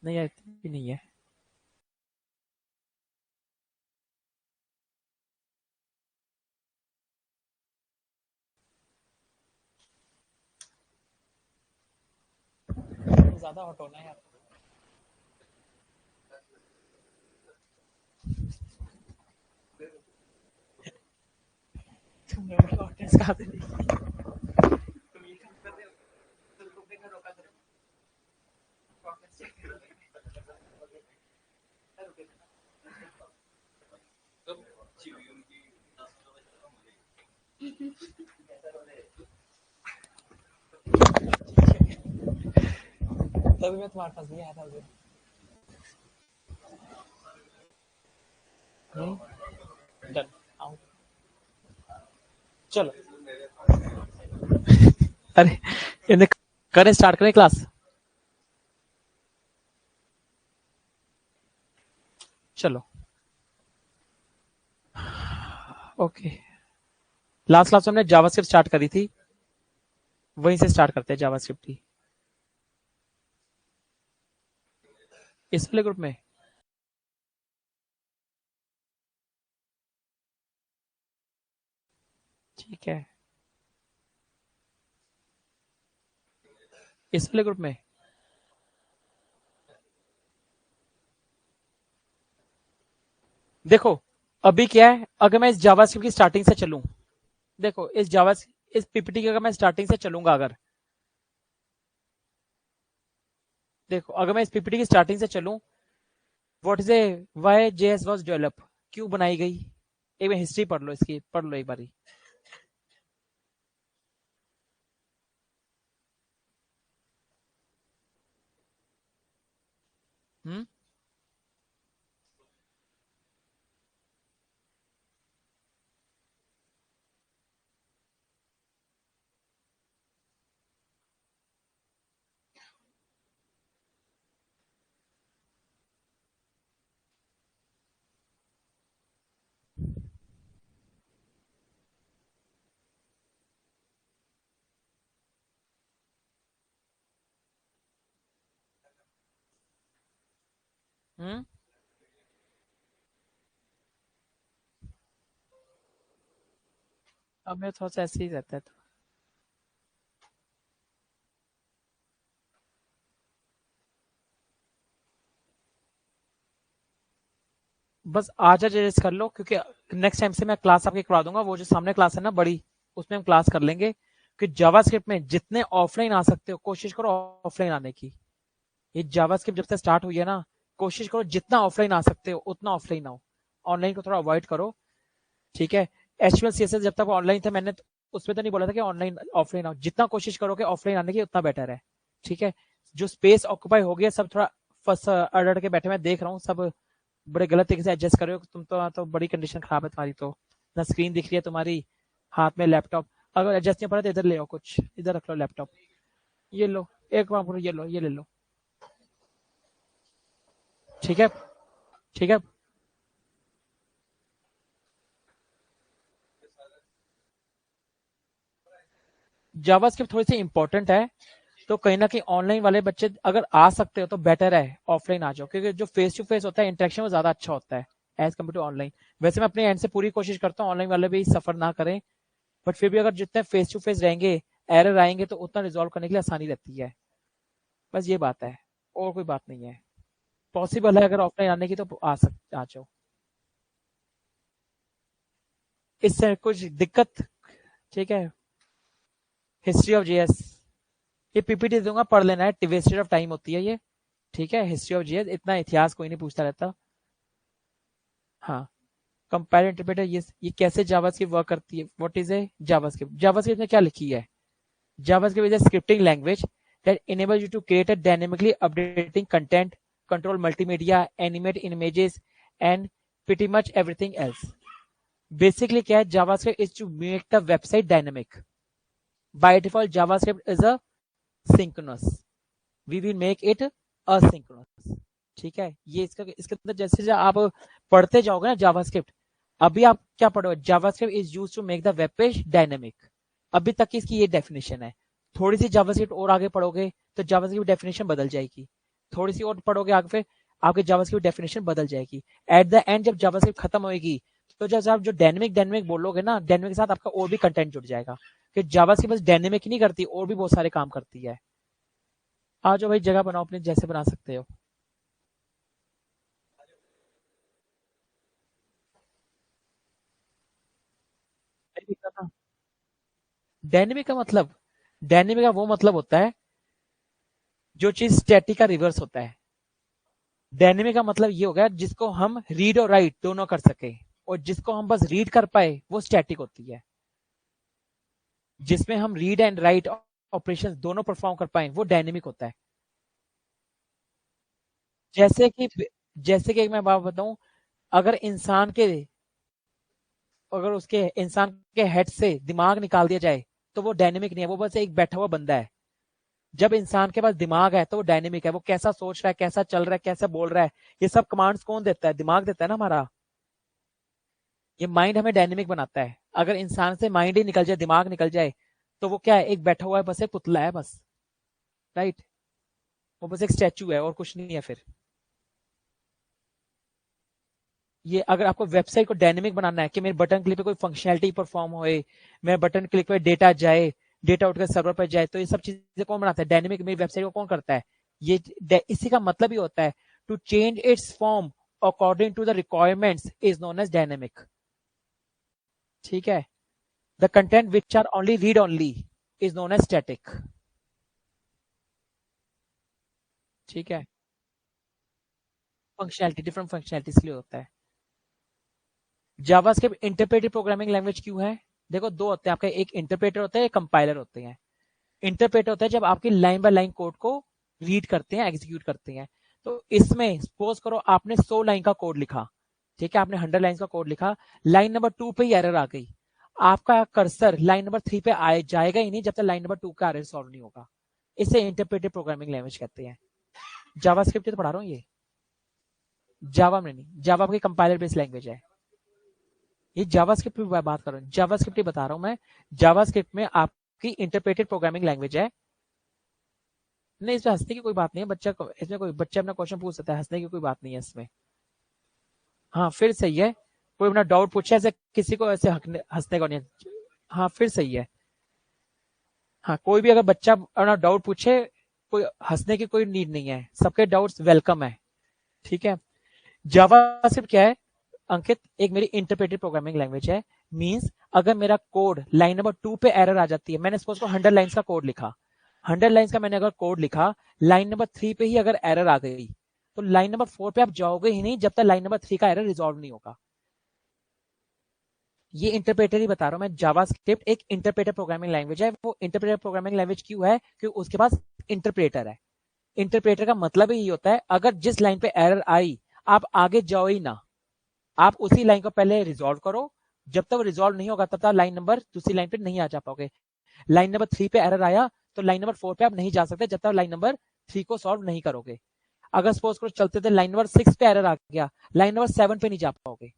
नहीं आती भी नहीं है। ज्यादा हॉट होना है यार। तुमने मुझे हॉटनेस कहा था नहीं। तुम ये काम कर रहे हो, तुम लोग देखा रोका करो, हॉटनेस चेक करो। तभी मैं तुम्हारे पास नहीं आया था उस दिन। डन, आओ चलो। अरे इन्हें करें, स्टार्ट करें क्लास। चलो ओके। लास्ट क्लास में हमने जावास्क्रिप्ट स्टार्ट करी थी, वहीं से स्टार्ट करते हैं जावास्क्रिप्ट की। इस वाले ग्रुप में ठीक है, इस वाले ग्रुप में देखो अभी क्या है, अगर मैं इस जावास्क्रिप्ट की स्टार्टिंग से चलूं, देखो इस पीपीटी की अगर मैं स्टार्टिंग से चलूंगा, अगर देखो अगर मैं इस पीपीटी की स्टार्टिंग से चलूं, what is a why JS was develop, क्यों बनाई गई, एक बार हिस्ट्री पढ़ लो, इसकी पढ़ लो एक बारी। हम्म हम्म अब मैं थोड़ा सा ऐसे ही रहता है तो। बस आज एडजस्ट कर लो, क्योंकि नेक्स्ट टाइम से मैं क्लास आपकी करवा दूंगा, वो जो सामने क्लास है ना बड़ी, उसमें हम क्लास कर लेंगे। कि जावास्क्रिप्ट में जितने ऑफलाइन आ सकते हो कोशिश करो ऑफलाइन आने की। ये जावास्क्रिप्ट जब से स्टार्ट हुई है ना, कोशिश करो जितना ऑफलाइन आ सकते हो उतना ऑफलाइन आओ, ऑनलाइन को थोड़ा अवॉइड करो। ठीक है, एचटीएमएल सीएसएस जब तक ऑनलाइन थे, मैंने उसमें तो नहीं बोला था कि ऑनलाइन ऑफलाइन आओ, जितना कोशिश करोगे ऑफलाइन आने की उतना बेटर है। ठीक है, जो स्पेस ऑक्यूपाई हो गया सब थोड़ा फर्स्ट अड़ के बैठे, मैं देख रहा हूँ सब बड़े गलत तरीके से एडजस्ट कर रहे हो तुम, तो बड़ी कंडीशन खराब है तुम्हारी, तो ना स्क्रीन दिख रही है तुम्हारी, हाथ में लैपटॉप, अगर एडजस्ट नहीं पड़ा तो इधर ले आओ, कुछ इधर रख लो लैपटॉप, ये लो, एक बार ये लो, ये ले लो। ठीक है, ठीक है। जावास्क्रिप्ट थोड़ी सी इंपॉर्टेंट है, तो कहीं ना कहीं ऑनलाइन वाले बच्चे अगर आ सकते हो तो बेटर है ऑफलाइन आ जाओ, क्योंकि जो फेस टू फेस होता है इंटरेक्शन वो ज्यादा अच्छा होता है एज कम्पेयर टू ऑनलाइन। वैसे मैं अपने एंड से पूरी कोशिश करता हूँ ऑनलाइन वाले भी सफर ना करें, बट फिर भी अगर जितने फेस टू फेस रहेंगे, एरर आएंगे तो उतना रिजॉल्व करने के लिए आसानी रहती है। बस ये बात है, और कोई बात नहीं है। पॉसिबल है अगर ऑफलाइन आने की तो आ जाओ, इससे कुछ दिक्कत। ठीक है, हिस्ट्री ऑफ जीएस, ये पीपीटी दूंगा, पढ़ लेना है, वेस्टेज ऑफ टाइम होती है ये। ठीक है, हिस्ट्री ऑफ जीएस, इतना इतिहास कोई नहीं पूछता रहता। हाँ, कंपाइलर इंटरप्रेटर, ये कैसे जावास्क्रिप्ट वर्क करती है, what is a JavaScript, JavaScript में क्या लिखी है। JavaScript is a scripting language that enables you to create a dynamically updating content, control multimedia, animate images, and pretty much everything else. Basically क्या है, JavaScript is to make the website dynamic. By default, JavaScript is a synchronous. We will make it asynchronous. ठीक है, ये इसके अंदर जैसे जैसे आप पढ़ते जाओगे ना जावास्क्रिप्ट, अभी आप क्या पढ़ोगे, JavaScript is used to make the web page dynamic, अभी तक की इसकी ये डेफिनेशन है। थोड़ी सी जावास्क्रिप्ट और आगे पढ़ोगे तो जावास्क्रिप्ट डेफिनेशन बदल जाएगी। थोड़ी सी और पढ़ोगे आगे फिर आपके जावास्क्रिप्ट डेफिनेशन बदल जाएगी। एट द एंड जब जावास्क्रिप्ट खत्म होएगी तो जब आप जो डायनेमिक डायनेमिक बोलोगे ना, डायनेमिक के साथ आपका और भी कंटेंट जुड़ जाएगा कि जावास्क्रिप्ट बस डायनेमिक ही नहीं करती, और भी बहुत सारे काम करती है। आ जाओ भाई, जगह बनाओ अपने, जैसे बना सकते हो। डायनेमिक का मतलब, डायनेमिक का वो मतलब होता है जो चीज स्टैटिक का रिवर्स होता है। डायनेमिक का मतलब ये हो गया जिसको हम रीड और राइट दोनों कर सके, और जिसको हम बस रीड कर पाए वो स्टैटिक होती है। जिसमें हम रीड एंड राइट ऑपरेशन दोनों परफॉर्म कर पाए वो डायनेमिक होता है। जैसे कि जैसे कि मैं बात बताऊं, अगर इंसान के, अगर उसके इंसान के हेड से दिमाग निकाल दिया जाए तो वो डायनेमिक नहीं है, वो बस एक बैठा हुआ बंदा है। जब इंसान के पास दिमाग है तो वो डायनेमिक है, वो कैसा सोच रहा है, कैसा चल रहा है, कैसा बोल रहा है, ये सब कमांड्स कौन देता है? दिमाग देता है ना हमारा। ये माइंड हमें डायनेमिक बनाता है। अगर इंसान से माइंड ही निकल जाए, दिमाग निकल जाए, तो वो क्या है? एक बैठा हुआ है, बस एक पुतला है बस। राइट। वो बस एक स्टैचू है और कुछ नहीं है फिर। ये अगर आपको वेबसाइट को डायनेमिक बनाना है कि मेरे बटन क्लिक पे कोई फंक्शनैलिटी परफॉर्म होए, मेरे बटन क्लिक पे डेटा जाए, डेटा उठकर सर्वर पर जाए, तो ये सब चीजें कौन बनाता है? डायनेमिक मेरी वेबसाइट को कौन करता है? ये इसी का मतलब ही होता है to change its form according to the requirements is known as dynamic. ठीक है। The content which are only read only is known as static. ठीक है। फंक्शनैलिटी, डिफरेंट फंक्शनैलिटी इसलिए होता है। जावास्क्रिप्ट इंटरप्रेटिव प्रोग्रामिंग लैंग्वेज क्यों है? देखो दो होते हैं आपके, एक इंटरप्रेटर होता है, एक कंपाइलर होते हैं। इंटरप्रेटर होता है जब आपकी लाइन बाय लाइन कोड को रीड करते हैं, एग्जीक्यूट करते हैं। तो इसमें सपोज करो आपने 100 लाइन का कोड लिखा, ठीक है, आपने 100 लाइन का कोड लिखा, लाइन नंबर 2 पे ही एरर आ गई, आपका कर्सर लाइन नंबर 3 पे आए जाएगा ही नहीं जब तक लाइन नंबर 2 का एरर सॉल्व नहीं होगा। इसे इंटरप्रेटिव प्रोग्रामिंग लैंग्वेज कहते हैं। जावास्क्रिप्ट तो पढ़ा रहा हूँ ये, जावा में नहीं, जावा आपकी कंपाइलर बेस्ड लैंग्वेज है। ये जावास्क्रिप्ट की बात कर रहा हूँ, जावास्क्रिप्ट ही बता रहा हूँ मैं। जावास्क्रिप्ट में आपकी इंटरप्रेटेड प्रोग्रामिंग लैंग्वेज है। नहीं, इसमें हंसने की कोई बात नहीं है, बच्चा इसमें कोई बच्चा अपना क्वेश्चन पूछ सकता है, हंसने की कोई बात नहीं है इसमें। हाँ फिर सही है। कोई अपना डाउट पूछे ऐसे, किसी को ऐसे हंसने का नहीं है। हाँ फिर सही है। हाँ कोई भी अगर बच्चा अपना डाउट पूछे, कोई हंसने की कोई नीड नहीं है, सबके डाउट्स वेलकम है। ठीक है। जावास्क्रिप्ट क्या है अंकित? एक मेरी इंटरप्रेटेड प्रोग्रामिंग लैंग्वेज है। मींस अगर मेरा कोड लाइन नंबर 2 पे एरर आ जाती है, मैंने सपोज को 100 लाइंस का कोड लिखा, 100 लाइंस का मैंने अगर कोड लिखा, लाइन नंबर 3 पे ही अगर एरर आ गई, तो लाइन नंबर 4 पे आप जाओगे ही नहीं जब तक लाइन नंबर 3 का एरर रिजॉल्व नहीं होगा। ये इंटरप्रेटर ही बता रहा हूं मैं। जावास्क्रिप्ट एक इंटरप्रेटर प्रोग्रामिंग लैंग्वेज है। वो इंटरप्रेटर प्रोग्रामिंग लैंग्वेज क्यों है? क्योंकि उसके पास इंटरप्रेटर है। इंटरप्रेटर का मतलब ही होता है अगर जिस लाइन पे एरर आई, आप आगे जाओ ही ना, आप उसी लाइन को पहले रिजॉल्व करो। जब तक रिजॉल्व नहीं होगा तब तक लाइन नंबर दूसरी लाइन पे नहीं आ जा पाओगे। लाइन नंबर 3 पे एरर आया तो लाइन नंबर 4 पे आप नहीं जा सकते जब तक लाइन नंबर 3 को सॉल्व नहीं करोगे। अगर सपोज करो चलते थे लाइन नंबर 6 पे एरर आ गया, लाइन नंबर 7 पे नहीं जा पाओगे।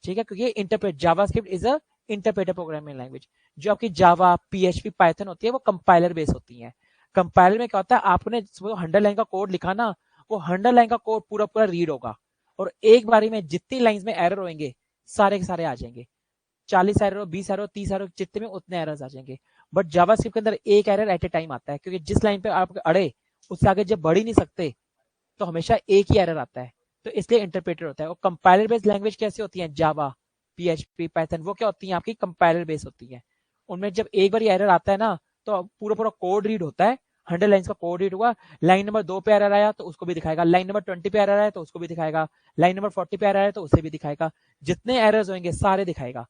ठीक है, क्योंकि interpret JavaScript is a interpreter programming language. जो आपकी जावा, पीएचपी, पाइथन होती है वो कंपाइलर बेस होती है। कंपाइलर में क्या होता है, आपने 100 लाइन का कोड लिखा ना, वो 100 लाइन का कोड पूरा पूरा रीड होगा, और एक बारी में जितनी लाइन में एरर होंगे सारे के सारे आ जाएंगे। 40 एरर हो, 20 एरर हो, 30 एरर, जितने में उतने एरर्स आ जाएंगे। बट जावास्क्रिप्ट के अंदर एक एरर एट ए टाइम आता है, क्योंकि जिस लाइन पे आप अड़े उससे आगे जब बढ़ ही नहीं सकते, तो हमेशा एक ही एरर आता है। तो इसलिए इंटरप्रेटर होता है। और कंपाइलर बेस्ड लैंग्वेज कैसी होती है? जावा, पीएचपी, पाइथन, वो क्या होती है? आपकी कंपाइलर बेस्ड होती है। उनमें जब एक बार एरर आता है ना, तो पूरा पूरा कोड रीड होता है। 100 लाइन्स का कोड रीड हुआ, लाइन नंबर 2 पे एरर आया तो उसको भी दिखाएगा, लाइन नंबर 20 पे एरर आया तो उसको भी दिखाएगा, लाइन नंबर 40 पे एरर आया तो उसे भी दिखाएगा, जितने एरर्स होंगे सारे दिखाएगा।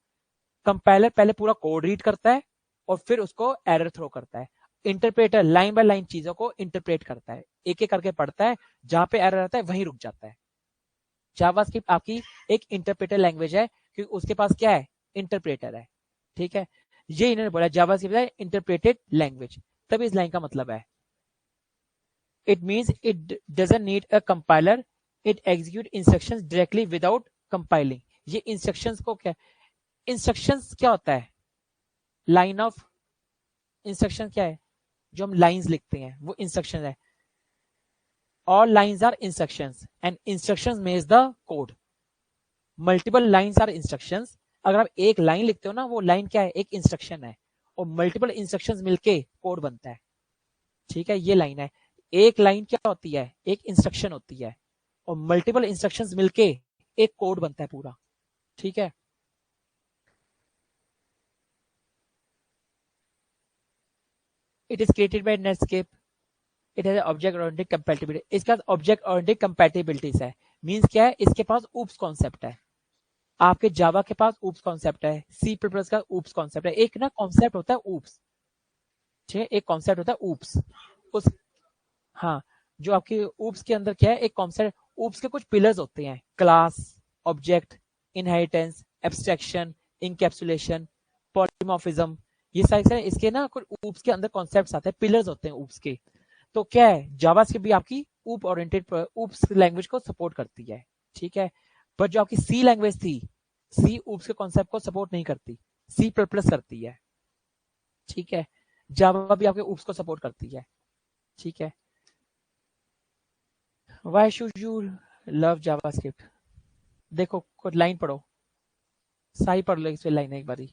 कंपाइलर पहले पूरा कोड रीड करता है और फिर उसको एरर थ्रो करता है। इंटरप्रेटर लाइन बाय लाइन चीजों को इंटरप्रेट करता है, एक एक करके पढ़ता है, जहां पे एरर आता है वहीं रुक जाता है। जावास्क्रिप्ट आपकी एक इंटरप्रेटर लैंग्वेज है, क्योंकि उसके पास क्या है? इंटरप्रेटर है। ठीक है। ये इन्होंने बोला जावास्क्रिप्ट है इंटरप्रेटेड लैंग्वेज, तभी इस लाइन का मतलब है it means it doesn't need a compiler, it execute instructions directly without compiling. ये इंस्ट्रक्शंस को क्या, इंस्ट्रक्शंस क्या होता है? लाइन ऑफ इंस्ट्रक्शन क्या है? जो हम लाइंस लिखते हैं वो इंस्ट्रक्शन है। All lines are instructions and instructions makes the code. Multiple lines are instructions, अगर आप एक लाइन लिखते हो ना, वो लाइन क्या है, एक इंस्ट्रक्शन है, और मल्टीपल इंस्ट्रक्शंस मिलके कोड बनता है। ठीक है, ये लाइन है। एक लाइन क्या होती है, एक इंस्ट्रक्शन होती है, और मल्टीपल इंस्ट्रक्शंस मिलके एक कोड बनता है पूरा। ठीक है, it is created by Netscape, it has object oriented compatibility. इसका ऑब्जेक्ट ओरिएंटेड कंपैटिबिलिटीज है, मींस क्या है, इसके पास ऊप्स कॉन्सेप्ट है। आपके जावा के पास ऊप्स कॉन्सेप्ट है, सी प्लस प्लस का ऊप्स कॉन्सेप्ट है। एक ना कॉन्सेप्ट होता है ऊप्स, ठीक है, एक कॉन्सेप्ट होता है ऊप्स। उस हाँ, जो आपके ऊप्स के अंदर क्या है, एक कॉन्सेप्ट। ऊप्स के कुछ पिलर्स होते हैं, class, object, inheritance, abstraction, encapsulation, polymorphism. ये सारे इसके ना कुछ ऊप्स के अंदर कॉन्सेप्ट्स आते हैं, पिलर्स होते हैं ऊप्स के। तो क्या है, जावास्क्रिप्ट भी आपकी ऊप ओरिएंटेड ऊप्स लैंग्वेज को सपोर्ट करती है। ठीक है, पर जो आपकी सी लैंग्वेज थी, सी ऊप्स के कॉन्सेप्ट को सपोर्ट नहीं करती, सी प्लस प्लस करती है। ठीक है, जावा भी आपके ऊप्स को सपोर्ट करती है। ठीक है, why should you love JavaScript? देखो कुछ लाइन पढ़ो, सही पढ़ लो इस पे लाइन एक बारी।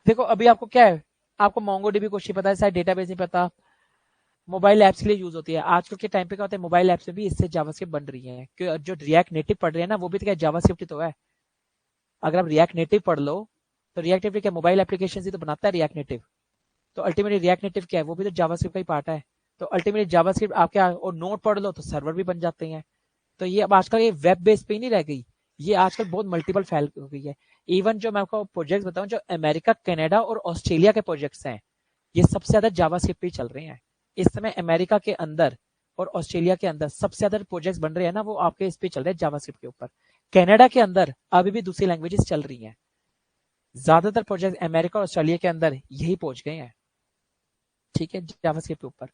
देखो अभी आपको क्या है, आपको मोंगोडीबी कुछ नहीं पता है, शायद डेटाबेस नहीं पता, मोबाइल ऐप्स के लिए यूज होती है। आजकल के टाइम पे क्या होता है, मोबाइल ऐप्स में भी इससे जावास्क्रिप्ट बन रही है, कि जो रिएक्ट नेटिव पढ़ रहे हैं ना, वो भी तो क्या जावास्क्रिप्ट ही तो है। अगर आप रिएक्ट नेटिव पढ़ लो, तो रिएक्ट नेटिव क्या, मोबाइल एप्लीकेशन ही तो बनाता है रिएक्ट नेटिव। तो अल्टीमेटली रिएक्ट नेटिव क्या है, वो भी तो जावास्क्रिप्ट का ही पार्ट है। तो अल्टीमेटली जावास्क्रिप्ट आप क्या, और नोट पढ़ लो तो सर्वर भी बन जाते हैं। तो ये अब आजकल ये वेब बेस पे ही नहीं रह गई, ये आजकल बहुत मल्टीपल फैल हो गई है। इवन जो मैं आपको प्रोजेक्ट्स बताऊं, जो अमेरिका, कनाडा और ऑस्ट्रेलिया के प्रोजेक्ट्स हैं, ये सबसे ज्यादा जावास्क्रिप्ट पे ही चल रहे हैं। इस समय अमेरिका के अंदर और ऑस्ट्रेलिया के अंदर सबसे ज्यादा प्रोजेक्ट्स बन रहे हैं ना, वो आपके इस पे चल रहे हैं, जावास्क्रिप्ट के ऊपर। कनाडा के अंदर अभी भी दूसरी लैंग्वेजेस चल रही हैं। ज्यादातर प्रोजेक्ट अमेरिका और ऑस्ट्रेलिया के अंदर यही पहुंच गए हैं। ठीक है, जावास्क्रिप्ट के ऊपर।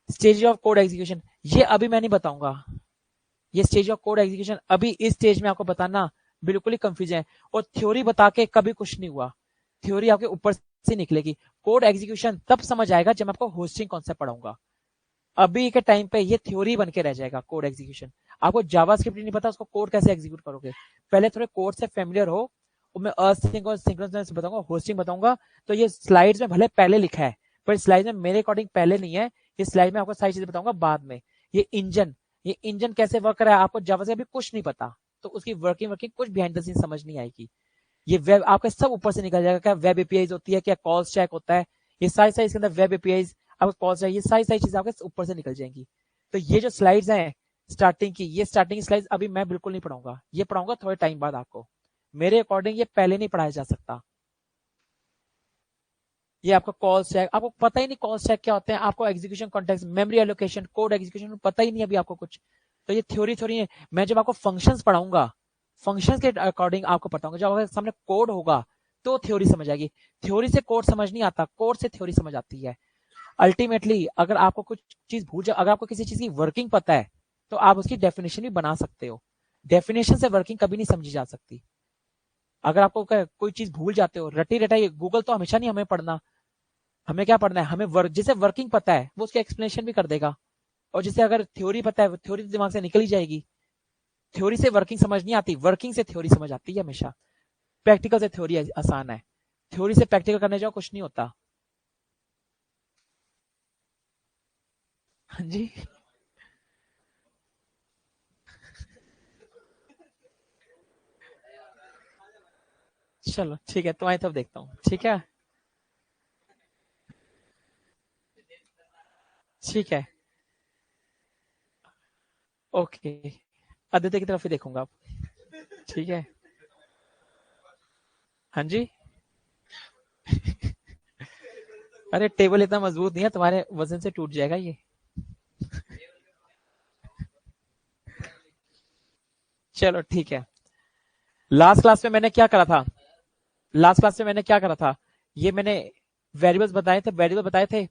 स्टेज ऑफ कोड एग्जीक्यूशन, ये अभी मैं नहीं बताऊंगा। ये स्टेज ऑफ कोड एग्जीक्यूशन अभी इस स्टेज में आपको बताना बिल्कुल ही कंफ्यूजन है, और थ्योरी बता के कभी कुछ नहीं हुआ। थ्योरी आपके ऊपर से निकलेगी, कोड एग्जीक्यूशन तब समझ आएगा जब मैं आपको होस्टिंग कॉन्सेप्ट पढ़ाऊंगा। अभी के टाइम पे ये थ्योरी बन के रह जाएगा, कोड एग्जीक्यूशन। आपको जावास्क्रिप्ट नहीं पता, उसको कोड कैसे एग्जीक्यूट करोगे? पहले थोड़े कोड से फेमिलियर हो, और मैं असिंक और सिंक्रोनस बताऊंगा, होस्टिंग बताऊंगा। तो ये स्लाइड्स में भले पहले लिखा है, पर स्लाइड में मेरे अकॉर्डिंग पहले नहीं है। ये स्लाइड में आपको सारी चीजें बताऊंगा बाद में। ये इंजन कैसे वर्क कर रहा है, आपको जावा से अभी कुछ नहीं पता, तो उसकी वर्किंग वर्किंग कुछ बिहाइंड द सीन समझ नहीं आएगी। ये वेब आपका सब ऊपर से निकल जाएगा, क्या वेब एपीआईज होती है, क्या कॉल स्टैक होता है, ये सारी सारी इसके अंदर वेब एपीआईज, आपको कॉल स्टैक, ये सारी सारी चीजें आपके ऊपर से निकल जाएंगी। तो ये जो स्लाइड्स हैं स्टार्टिंग की, ये स्टार्टिंग स्लाइड्स अभी मैं बिल्कुल नहीं पढ़ाऊंगा, ये पढ़ाऊंगा थोड़े टाइम बाद आपको। मेरे अकॉर्डिंग ये पहले नहीं पढ़ाया जा सकता। ये आपका कॉल स्टैक, आपको पता ही नहीं कॉल स्टैक क्या होते हैं, आपको execution context, memory allocation, code execution पता ही नहीं अभी आपको कुछ। तो ये थ्योरी थ्योरी है। मैं जब आपको फंक्शंस पढ़ाऊंगा, फंक्शंस के अकॉर्डिंग आपको पढ़ाऊंगा, जब आपके सामने कोड होगा तो थ्योरी समझ आएगी। थ्योरी से कोड समझ नहीं आता, कोड से थ्योरी समझ आती है। अल्टीमेटली अगर आपको कुछ चीज भूल जाए, अगर आपको किसी चीज की वर्किंग पता है, तो आप उसकी डेफिनेशन भी बना सकते हो। डेफिनेशन से वर्किंग कभी नहीं समझी जा सकती। अगर आपको कोई चीज भूल जाते हो, रटी रटाई, गूगल तो हमेशा नहीं हमें पढ़ना। हमें क्या पढ़ना है, हमें जिसे वर्किंग पता है वो उसकी एक्सप्लेनेशन भी कर देगा, और जिसे अगर थ्योरी पता है, थ्योरी दिमाग से निकल ही जाएगी। थ्योरी से वर्किंग समझ नहीं आती, वर्किंग से थ्योरी समझ आती है हमेशा। प्रैक्टिकल से थ्योरी आसान है, थ्योरी से प्रैक्टिकल करने जाओ कुछ नहीं होता। हाँ जी, चलो ठीक है, तुम्हारी तरफ देखता हूँ। ठीक है, ठीक है, ओके। आदित्य की तरफ ही देखूंगा अब। ठीक है, हाँ जी। अरे टेबल इतना मजबूत नहीं है, तुम्हारे वजन से टूट जाएगा ये। चलो ठीक है। लास्ट क्लास में मैंने क्या करा था, लास्ट क्लास में मैंने क्या करा था, ये मैंने वेरिएबल बताए थे।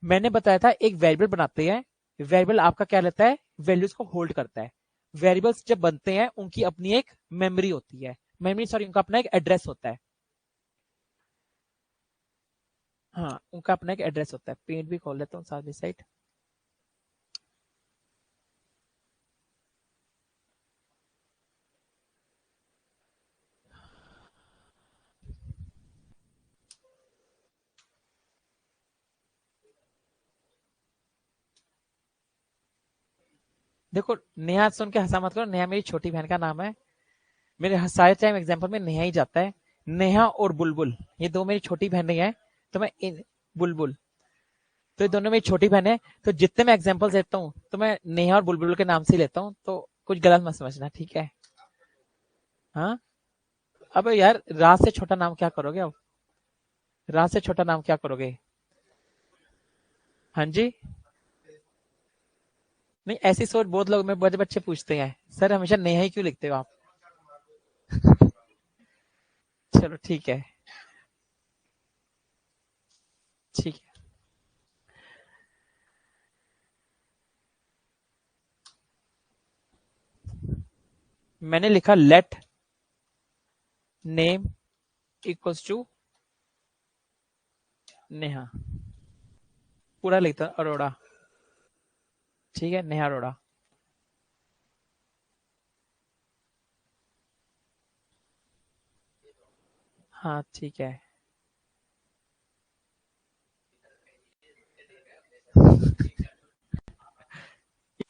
मैंने बताया था एक वेरिएबल बनाते हैं, वेरिएबल आपका क्या लेता है, वैल्यूज को होल्ड करता है। वेरिएबल्स जब बनते हैं उनकी अपनी एक मेमोरी होती है, मेमोरी सॉरी उनका अपना एक एड्रेस होता है। हाँ, उनका अपना एक एड्रेस होता है। पेंट भी खोल लेता हूँ साथ में साइड। देखो, नेहा सुन के हंसा मत करो, नेहा मेरी छोटी बहन का नाम है। मेरे सारे टाइम एग्जाम्पल में नेहा ही जाता है। नेहा और बुलबुल, ये दो मेरी छोटी बहनें हैं। तो मैं इन बुलबुल, तो ये दोनों मेरी छोटी बहन है। तो जितने मैं एग्जाम्पल देता हूँ तो मैं नेहा और बुलबुल के नाम से ही लेता हूँ, तो कुछ गलत मत समझना, ठीक है? हाँ। अब यार, रात से छोटा नाम क्या करोगे अब? रात से छोटा नाम क्या करोगे? हाँ जी। नहीं, ऐसी सोच बहुत लोग में बड़े बच्चे पूछते हैं, सर हमेशा नेहा ही क्यों लिखते हो आप? चलो ठीक है। ठीक है। मैंने लिखा let name equals to Neha, पूरा लिखता अरोड़ा। ठीक है, नेहा अरोड़ा। हाँ ठीक है।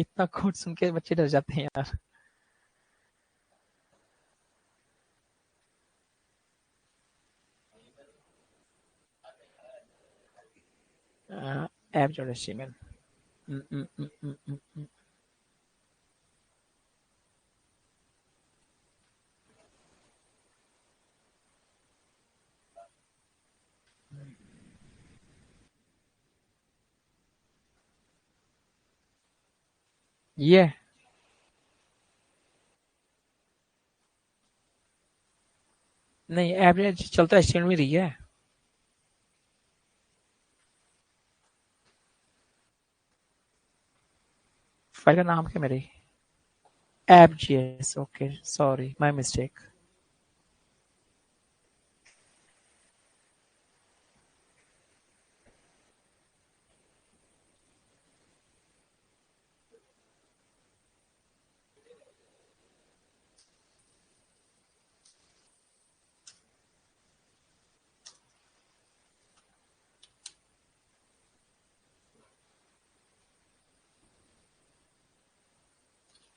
इतना कोड सुन के बच्चे डर जाते हैं यार। ऐप जोड़े शीमेल। ये नहीं, एवरेज चलता है, स्टैंड में रही है। फाइल का नाम क्या मेरी? App GS, okay sorry my mistake.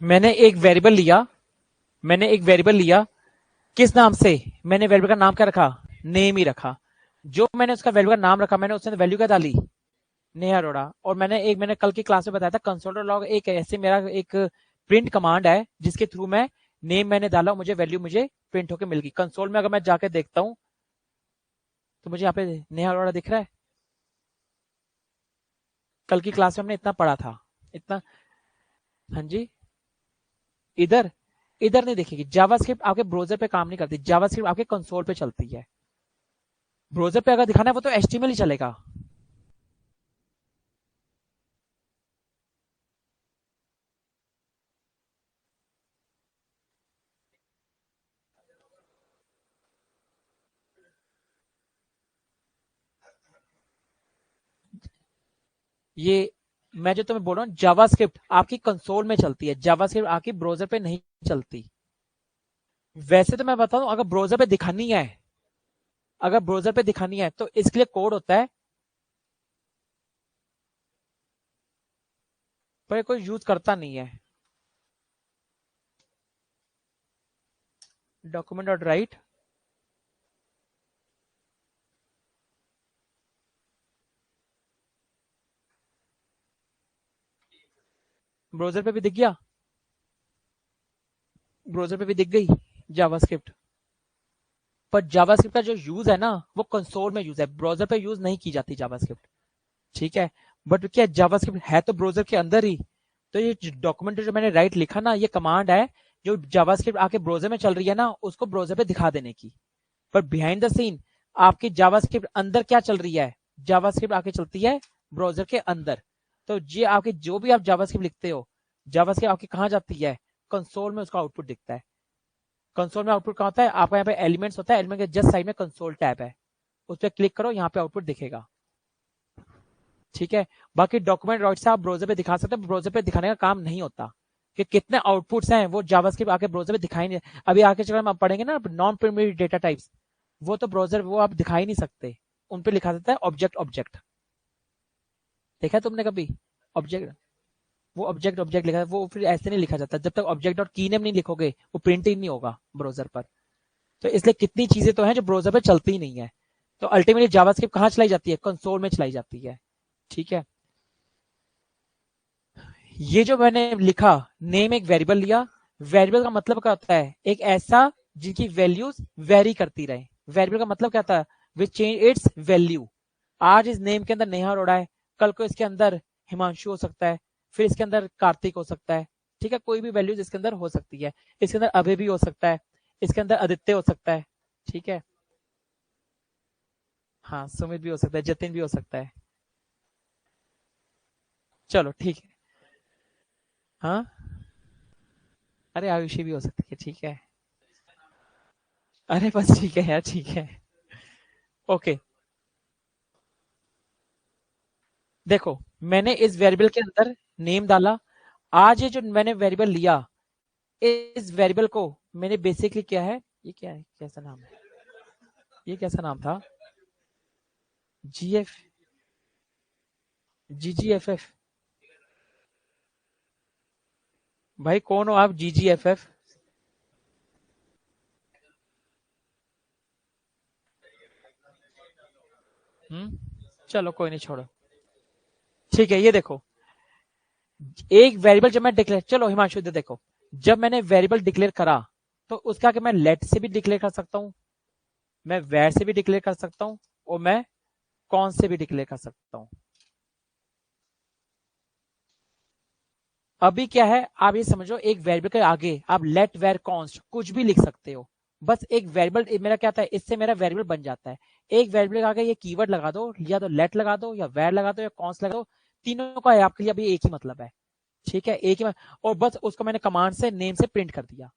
मैंने एक वेरिएबल लिया, मैंने एक वेरिएबल लिया, किस नाम से? मैंने वेरिएबल का नाम क्या रखा? नेम ही रखा। जो मैंने उसका वेरिएबल का नाम रखा, मैंने उसने वैल्यू क्या डाली? नेहा अरोड़ा। और मैंने कल की क्लास में बताया था, कंसोल लॉग एक ऐसे मेरा एक प्रिंट कमांड है जिसके थ्रू मैं नेम मैंने डाला, मुझे वैल्यू मुझे प्रिंट होकर मिल गई। कंसोल में अगर मैं जाके देखता हूँ तो मुझे यहाँ पे नेहा अरोड़ा दिख रहा है। कल की क्लास में हमने इतना पढ़ा था, इतना। हाँ जी। इधर, इधर नहीं दिखेगी। जावास्क्रिप्ट आपके ब्राउजर पे काम नहीं करती, जावास्क्रिप्ट आपके कंसोल पे चलती है। ब्राउजर पे अगर दिखाना है वो तो एचटीएमएल ही चलेगा। ये मैं जो तुम्हें बोल रहा हूँ, जावास्क्रिप्ट आपकी कंसोल में चलती है, जावास्क्रिप्ट आपकी ब्राउजर पे नहीं चलती। वैसे तो मैं बता दूं, अगर ब्राउजर पे दिखानी है, अगर ब्राउजर पे दिखानी है तो इसके लिए कोड होता है, पर कोई यूज करता नहीं है। डॉक्यूमेंट डॉट राइट, ब्राउजर पे भी दिख गया, ब्राउजर पे भी दिख गई जावास्क्रिप्ट। पर जावास्क्रिप्ट का जो यूज है ना, वो कंसोल में यूज है, ब्राउजर पे यूज नहीं की जाती जावास्क्रिप्ट। ठीक है। बट क्या जावास्क्रिप्ट है तो ब्राउजर के अंदर ही। तो ये डॉक्यूमेंट जो मैंने राइट लिखा ना, ये कमांड है जो जावास्क्रिप्ट आके ब्राउजर में चल रही है ना, उसको ब्राउजर पे दिखा देने की। पर बिहाइंड द सीन आपकी जावास्क्रिप्ट अंदर क्या चल रही है, जावास्क्रिप्ट आके चलती है ब्राउजर के अंदर। तो ये आपके जो भी आप जावास्क्रिप्ट लिखते हो, जावास्क्रिप्ट आपकी कहाँ जाती है, कंसोल में उसका आउटपुट दिखता है। कंसोल में आउटपुट कहाँ होता है, आपका यहाँ पे एलिमेंट्स होता है, एलिमेंट के जस्ट साइड में कंसोल टैब है, उस पर क्लिक करो, यहाँ पे आउटपुट दिखेगा। ठीक है, बाकी डॉक्यूमेंट राइट से आप ब्राउजर पे दिखा सकते हैं, ब्राउजर पे दिखाने का काम नहीं होता कि कितने आउटपुट्स हैं, वो जावास्क्रिप्ट आके ब्राउजर पे दिखाई नहीं। अभी आगे चल हम पढ़ेंगे ना नॉन प्राइमरी डेटा टाइप्स, वो तो ब्राउजर वो आप दिखा ही नहीं सकते, उन पे लिखा देता है ऑब्जेक्ट ऑब्जेक्ट। देखा है तुमने कभी ऑब्जेक्ट, वो ऑब्जेक्ट ऑब्जेक्ट लिखा है, वो फिर ऐसे नहीं लिखा जाता, जब तक ऑब्जेक्ट और की नेम नहीं लिखोगे वो प्रिंट ही नहीं होगा ब्राउजर पर। तो इसलिए कितनी चीजें तो हैं जो ब्राउजर पर चलती ही नहीं है। तो अल्टीमेटली जावास्क्रिप्ट कहाँ चलाई जाती है, कंसोल में चलाई जाती है। ठीक है, ये जो मैंने लिखा नेम एक वेरिएबल लिया, वेरिएबल का मतलब क्या होता है, एक ऐसा जिनकी वैल्यूज वेरी करती रहे। वेरिएबल का मतलब क्या था, विच चेंज इट्स वैल्यू। आज इस नेम के अंदर नेहा अरोड़ा है, कल को इसके अंदर हिमांशु हो सकता है, फिर इसके अंदर कार्तिक हो सकता है। ठीक है, कोई भी वैल्यूज इसके अंदर हो सकती है, इसके अंदर अभय भी हो सकता है, इसके अंदर आदित्य हो सकता है। ठीक है, हाँ सुमित भी हो सकता है, जतिन भी हो सकता है। चलो ठीक है, हाँ अरे आयुषी भी हो सकती है। ठीक है, अरे बस ठीक है यार, ठीक है। ओके, देखो मैंने इस वेरिएबल के अंदर नेम डाला। आज ये जो मैंने वेरिएबल लिया, इस वेरिएबल को मैंने बेसिकली क्या है, ये क्या है, कैसा नाम है, ये कैसा नाम था, जीएफ, जीजीएफएफ। भाई कौन हो आप, जीजीएफएफ? चलो कोई नहीं, छोड़ो। ठीक है, ये देखो एक वेरिएबल जब मैं डिक्लेयर, चलो हिमांशु इधर देखो, जब मैंने वेरिएबल डिक्लेयर करा तो उसका कि मैं लेट से भी डिक्लेयर कर सकता हूं, मैं वेर से भी डिक्लेयर कर सकता हूं, और मैं कौन से भी डिक्लेयर कर सकता हूं। अभी क्या है, आप ये समझो एक वेरिएबल के आगे आप लेट वेर कॉन्स्ट कुछ भी लिख सकते हो। बस एक वेरिएबल मेरा क्या था, इससे मेरा वेरिएबल बन जाता है। एक वेरिएबल के आगे ये कीवर्ड लगा दो, या तो लेट लगा दो, या वेर लगा दो, या कॉन्स्ट लगा दो, तीनों का है आपके लिए अभी एक ही मतलब है। ठीक है, एक ही और बस उसको मैंने कमांड से नेम से प्रिंट कर दिया।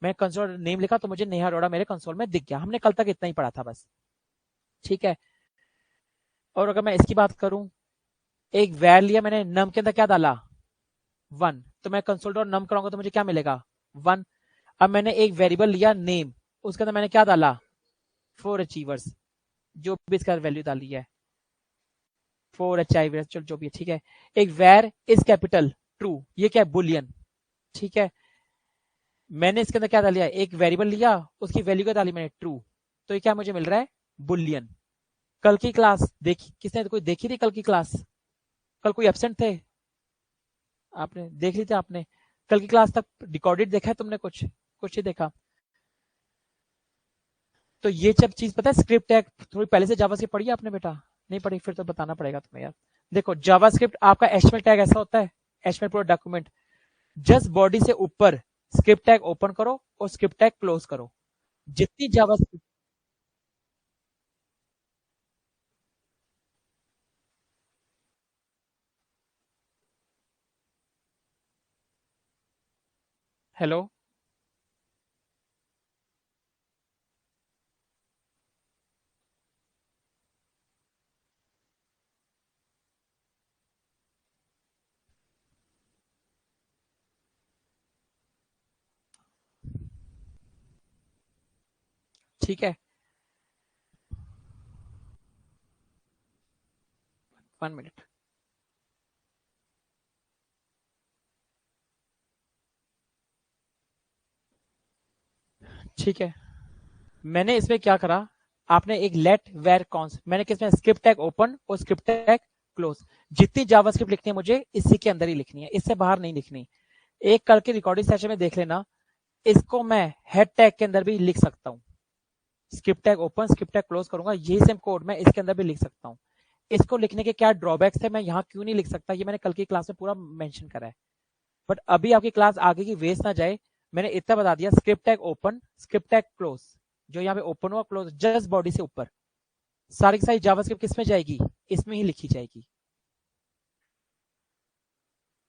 मैं कंसोल नेम लिखा तो मुझे नेहा अरोड़ा मेरे कंसोल में दिख गया। हमने कल तक इतना ही पढ़ा था बस। ठीक है, और अगर मैं इसकी बात करूं, एक वैर लिया मैंने, नम के अंदर क्या डाला, 1, तो मैं कंसोल डॉट नम कराऊंगा तो मुझे क्या मिलेगा, 1। अब मैंने एक वेरिएबल लिया नेम, उसके अंदर मैंने क्या डाला, 4 अचीवर्स, जो भी इसका वैल्यू डाली है 4 अचीवर्स, चलो जो भी है। ठीक है, एक वैर इज कैपिटल ट्रू, ये क्या है, बुलियन। ठीक है, मैंने इसके अंदर क्या डाल लिया, एक वेरिएबल लिया, उसकी वैल्यू क्या डाली मैंने, ट्रू, तो ये क्या मुझे मिल रहा है, बुलियन। कल की क्लास देखी किसने, कोई देखी थी कल की क्लास, कल कोई एब्सेंट थे, आपने देख ली थी आपने, कल की क्लास तक रिकॉर्डेड देखा है तुमने, कुछ कुछ ही देखा। तो ये सब चीज पता है, स्क्रिप्ट टैग थोड़ी पहले से जावास्क्रिप्ट पढ़ी है आपने बेटा, नहीं पढ़ी, फिर तो बताना पड़ेगा तुम्हें यार। देखो जावास्क्रिप्ट आपका एचटीएमएल टैग ऐसा होता है, एचटीएमएल पूरा डॉक्यूमेंट, जस्ट बॉडी से ऊपर स्क्रिप्ट टैग ओपन करो और स्क्रिप्ट टैग क्लोज करो। जितनी जावास्क्रिप्ट, हेलो, ठीक है, 1 मिनट। ठीक है, मैंने इसमें क्या करा, आपने एक लेट वेर कॉन्स, मैंने किसमें स्क्रिप्ट टैग ओपन और स्क्रिप्ट टैग क्लोज। जितनी जावास्क्रिप्ट लिखनी है मुझे इसी के अंदर ही लिखनी है, इससे बाहर नहीं लिखनी। एक करके रिकॉर्डिंग सेशन में देख लेना, इसको मैं हेड टैग के अंदर भी लिख सकता हूँ, script tag open script tag close करूंगा, यही सेम कोड मैं इसके अंदर भी लिख सकता हूँ। इसको लिखने के क्या ड्रॉबैक्स है, मैं यहाँ क्यों नहीं लिख सकता, ये मैंने कल की क्लास में पूरा मेंशन करा है। बट अभी आपकी क्लास आगे की वेस्ट ना जाए, मैंने इतना बता दिया, script tag open script tag close, जो यहाँ पे ओपन हुआ क्लोज जस्ट बॉडी से ऊपर, सारी की सारी जावास्क्रिप्ट किसमें जाएगी, इसमें ही लिखी जाएगी।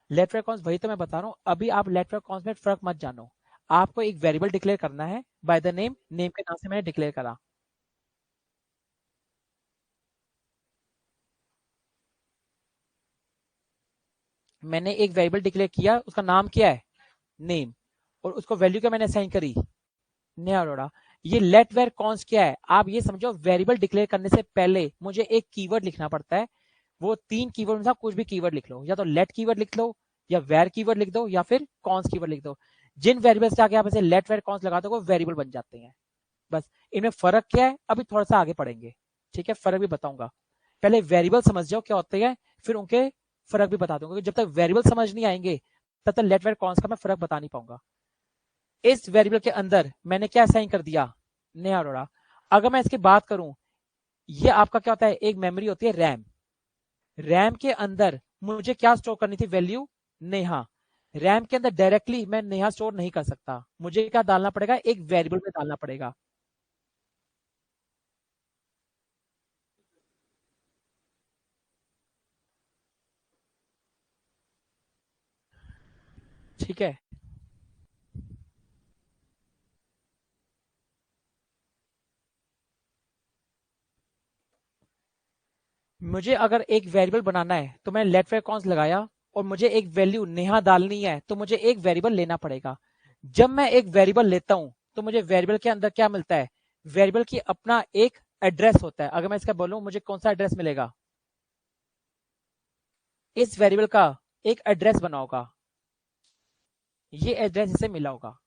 लेट वेयर कॉन्स वही तो मैं बता रहा हूँ, अभी आप लेट वेयर कॉन्स में फर्क मत जानो। आपको एक वेरिएबल डिक्लेयर करना है बाय द नेम, नेम के नाम से मैंने डिक्लेयर करा। मैंने एक वेरिएबल डिक्लेयर किया, उसका नाम क्या है, नेम, और उसको वैल्यू क्या मैंने असाइन करी, नया अरोड़ा। ये लेट वेयर कॉन्स क्या है, आप ये समझो वेरिएबल डिक्लेयर करने से पहले मुझे एक कीवर्ड लिखना पड़ता है। वो 3 कीवर्ड में से आप कुछ भी कीवर्ड लिख लो, या तो लेट कीवर्ड लिख लो, या वेर कीवर्ड लिख दो, या फिर कॉन्स कीवर्ड लिख दो। जिन वेरिएबल्स के आगे आप ऐसे लेट वेयर कॉन्स लगा दो वो वेरिएबल बन जाते हैं। बस इनमें फर्क क्या है अभी थोड़ा सा आगे पढ़ेंगे, ठीक है, फर्क भी बताऊंगा। पहले वेरिएबल समझ जाओ क्या होते हैं, फिर उनके फर्क भी बता दूंगा, जब तक वेरिएबल समझ नहीं आएंगे तब तक लेट वेयर कॉन्स का मैं फर्क बता नहीं पाऊंगा। इस वेरिएबल के अंदर मैंने क्या असाइन कर दिया, नया अरोड़ा। अगर मैं इसकी बात करूं, ये आपका क्या होता है, एक मेमोरी होती है रैम। रैम के अंदर मुझे क्या स्टोर करनी थी, वैल्यू नेहा। रैम के अंदर डायरेक्टली मैं नेहा स्टोर नहीं कर सकता, मुझे क्या डालना पड़ेगा, एक वेरिएबल में डालना पड़ेगा। ठीक है, मुझे अगर एक वेरिएबल बनाना है तो मैं लेट वेयर कॉन्स लगाया, और मुझे एक वैल्यू नेहा डालनी है तो मुझे एक वेरिएबल लेना पड़ेगा। जब मैं एक वेरिएबल लेता हूं तो मुझे वेरिएबल के अंदर क्या मिलता है, वेरिएबल की अपना एक एड्रेस होता है। अगर मैं इसका बोलूं मुझे कौन सा एड्रेस मिलेगा, इस वेरिएबल का एक एड्रेस बना होगा, ये एड्रेस इसे मिला होगा।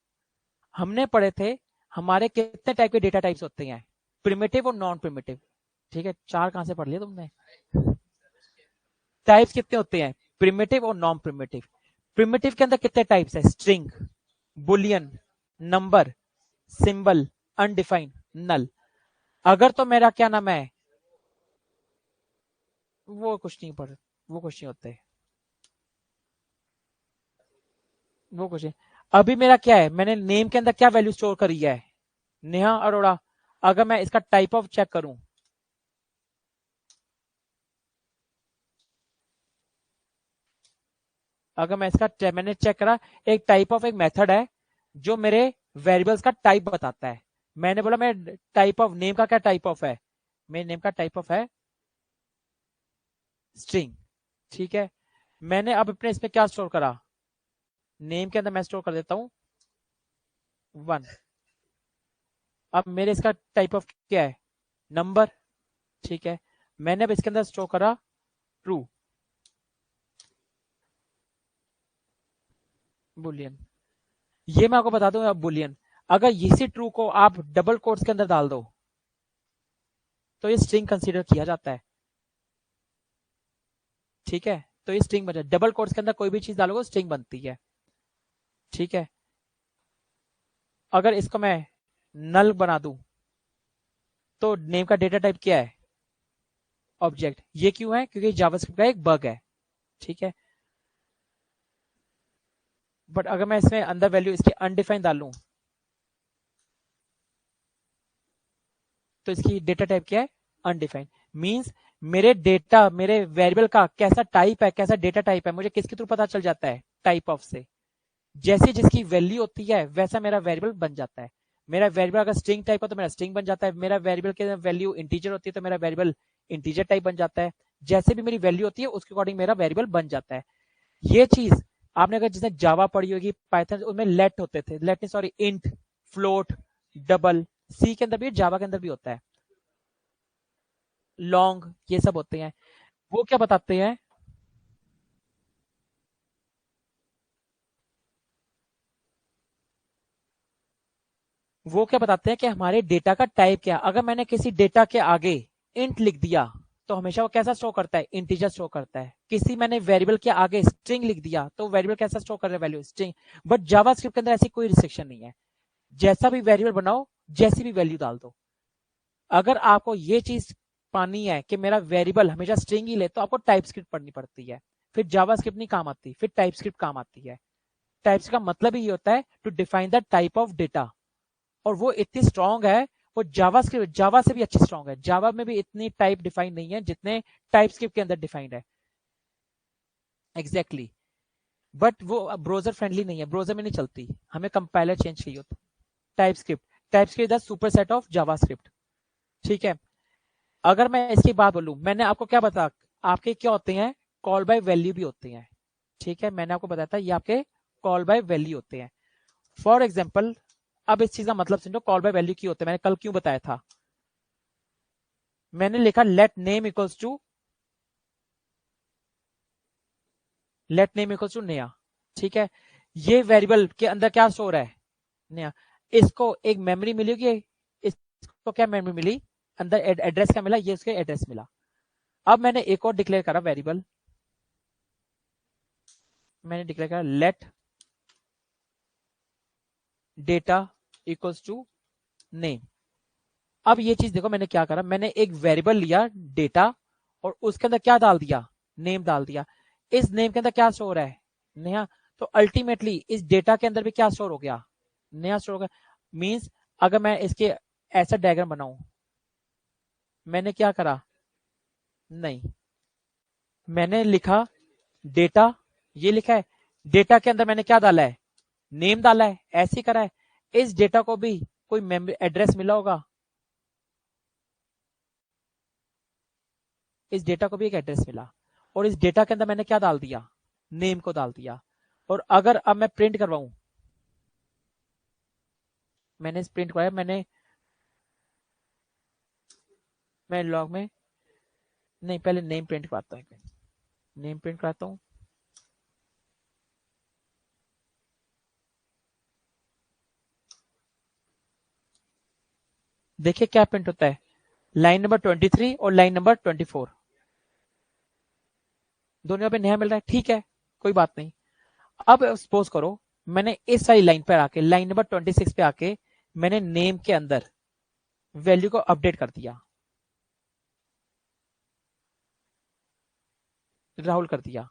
हमने पढ़े थे हमारे कितने टाइप के डेटा टाइप्स होते हैं, प्रिमिटिव और नॉन प्रिमिटिव। ठीक है, 4 कहां से पढ़ लिया तुमने। टाइप्स कितने होते हैं, प्रिमिटिव और नॉन प्रिमिटिव। प्रिमिटिव के अंदर कितने टाइप्स है, string, boolean, number, symbol, undefined, null. अगर तो मेरा क्या नाम है, वो कुछ नहीं पढ़, वो कुछ नहीं होते, वो कुछ नहीं। अभी मेरा क्या है, मैंने नेम के अंदर क्या वैल्यू स्टोर करी है, नेहा अरोड़ा। अगर मैं इसका टाइप ऑफ चेक करूं, अगर मैं इसका मैंने चेक करा, एक टाइप ऑफ एक मेथड है जो मेरे वेरिएबल्स का टाइप बताता है। मैंने बोला मैं टाइप ऑफ नेम का क्या टाइप ऑफ है, मेरे नेम का टाइप ऑफ है स्ट्रिंग। ठीक है, मैंने अब अपने इसमें क्या स्टोर करा, नेम के अंदर मैं स्टोर कर देता हूं 1। अब मेरे इसका टाइप ऑफ क्या है, नंबर। ठीक है, मैंने अब इसके अंदर स्टोर करा ट्रू, बुलियन। ये मैं आपको बता दूं अब बुलियन, अगर इसी ट्रू को आप डबल कोट्स के अंदर डाल दो तो ये स्ट्रिंग कंसीडर किया जाता है। ठीक है, तो ये स्ट्रिंग बन जाए, डबल कोट्स के अंदर कोई भी चीज डालोगे स्ट्रिंग बनती है। ठीक है, अगर इसको मैं नल बना दूं तो नेम का डेटा टाइप क्या है, ऑब्जेक्ट। ये क्यों है, क्योंकि जावास्क्रिप्ट का एक बग है। ठीक है, बट अगर मैं इसमें अंदर वैल्यू इसकी अनडिफाइंड डालूं तो इसकी डेटा टाइप क्या है, अनडिफाइंड। मींस मेरे डेटा, मेरे वेरिएबल का कैसा टाइप है, कैसा डेटा टाइप है, मुझे किसके थ्रू पता चल जाता है, टाइप ऑफ से। जैसी जिसकी वैल्यू होती है वैसा मेरा वेरिएबल बन जाता है। मेरा वेरिएबल अगर स्ट्रिंग टाइप हो तो मेरा स्ट्रिंग बन जाता है, मेरा वेरिएबल के वैल्यू इंटीजर होती है तो मेरा वेरिएबल इंटीजर टाइप बन जाता है। जैसे भी मेरी वैल्यू होती है उसके अकॉर्डिंग मेरा वेरिएबल बन जाता है। ये चीज आपने अगर जिसने जावा पढ़ी होगी, पाइथन, उनमें लेट होते थे, लेट नहीं सॉरी, इंट, फ्लोट, डबल। सी के अंदर भी, जावा के अंदर भी होता है, लॉन्ग, ये सब होते हैं। वो क्या बताते हैं, वो क्या बताते हैं कि हमारे डेटा का टाइप क्या है। अगर मैंने किसी डेटा के आगे इंट लिख दिया तो हमेशा वो कैसा स्टोर करता है, इंटीजर स्टोर करता है। किसी मैंने वेरिएबल के आगे स्ट्रिंग लिख दिया तो वेरिएबल कैसा स्टोर कर रहा है, वैल्यू स्ट्रिंग। बट जावास्क्रिप्ट के अंदर ऐसी कोई रिस्ट्रिक्शन नहीं है, जैसा भी वेरिएबल बनाओ जैसी भी वैल्यू डाल दो। अगर आपको ये चीज पानी है कि मेरा वेरिएबल हमेशा स्ट्रिंग ही ले तो आपको टाइपस्क्रिप्ट पढ़नी पड़ती है, फिर जावास्क्रिप्ट नहीं काम आती, फिर टाइपस्क्रिप्ट काम आती है। टाइप्स का मतलब ही होता है to define the type of data, और वो इतनी स्ट्रांग है, वो जावास्क्रिप्ट जावा से भी अच्छी स्ट्रांग है। जावा में भी इतनी टाइप डिफाइन नहीं है जितने टाइपस्क्रिप्ट के अंदर डिफाइंड है। एग्जैक्टली बट वो ब्राउजर फ्रेंडली नहीं है, ब्राउजर में नहीं चलती, हमें कंपाइलर चेंज चाहिए होता। TypeScript the super set of JavaScript. ठीक है, अगर मैं इसकी बात बोलूं, मैंने आपको क्या बताया, आपके क्या होते हैं, कॉल बाय वैल्यू भी होते हैं। ठीक है, मैंने आपको बताया था ये आपके कॉल बाय वैल्यू होते हैं। फॉर एग्जाम्पल, अब इस चीज का मतलब समझो, कॉल बाय वैल्यू क्यों होते हैं, मैंने कल क्यों बताया था। मैंने लिखा लेट नेम इक्वल्स टू नया। ठीक है, ये वेरिएबल के अंदर क्या स्टोर है, नया। इसको एक मेमोरी मिली होगी, इसको क्या मेमोरी मिली, अंदर एड्रेस क्या मिला, ये उसके एड्रेस मिला। अब मैंने एक और डिक्लेयर करा वेरिएबल, मैंने डिक्लेयर करा let data equals to name. अब ये चीज देखो, मैंने क्या करा, मैंने एक वेरिएबल लिया डेटा और उसके अंदर क्या डाल दिया, नेम डाल दिया। इस नेम के अंदर क्या स्टोर है, नया। तो अल्टीमेटली इस डेटा के अंदर भी क्या स्टोर हो गया, नया स्टोर हो गया। मींस अगर मैं इसके ऐसा डायग्राम बनाऊं, मैंने क्या करा, नहीं, मैंने लिखा डेटा, ये लिखा है, डेटा के अंदर मैंने क्या डाला है, नेम डाला है, ऐसे ही करा है। इस डेटा को भी कोई मेमोरी एड्रेस मिला होगा, इस डेटा को भी एक एड्रेस मिला, और इस डेटा के अंदर मैंने क्या डाल दिया, नेम को डाल दिया। और अगर अब मैं प्रिंट करवाऊं, मैंने इस प्रिंट करवाया, मैं लॉग में, नहीं पहले नेम प्रिंट करवाता हूं, नेम प्रिंट कराता हूं। देखिए क्या प्रिंट होता है, लाइन नंबर 23 और लाइन नंबर 24, दोनों पे नया मिल रहा है। ठीक है, कोई बात नहीं। अब सपोज करो मैंने इस सारी लाइन पर आके, लाइन नंबर 26 पे आके, मैंने नेम के अंदर वैल्यू को अपडेट कर दिया, राहुल कर दिया।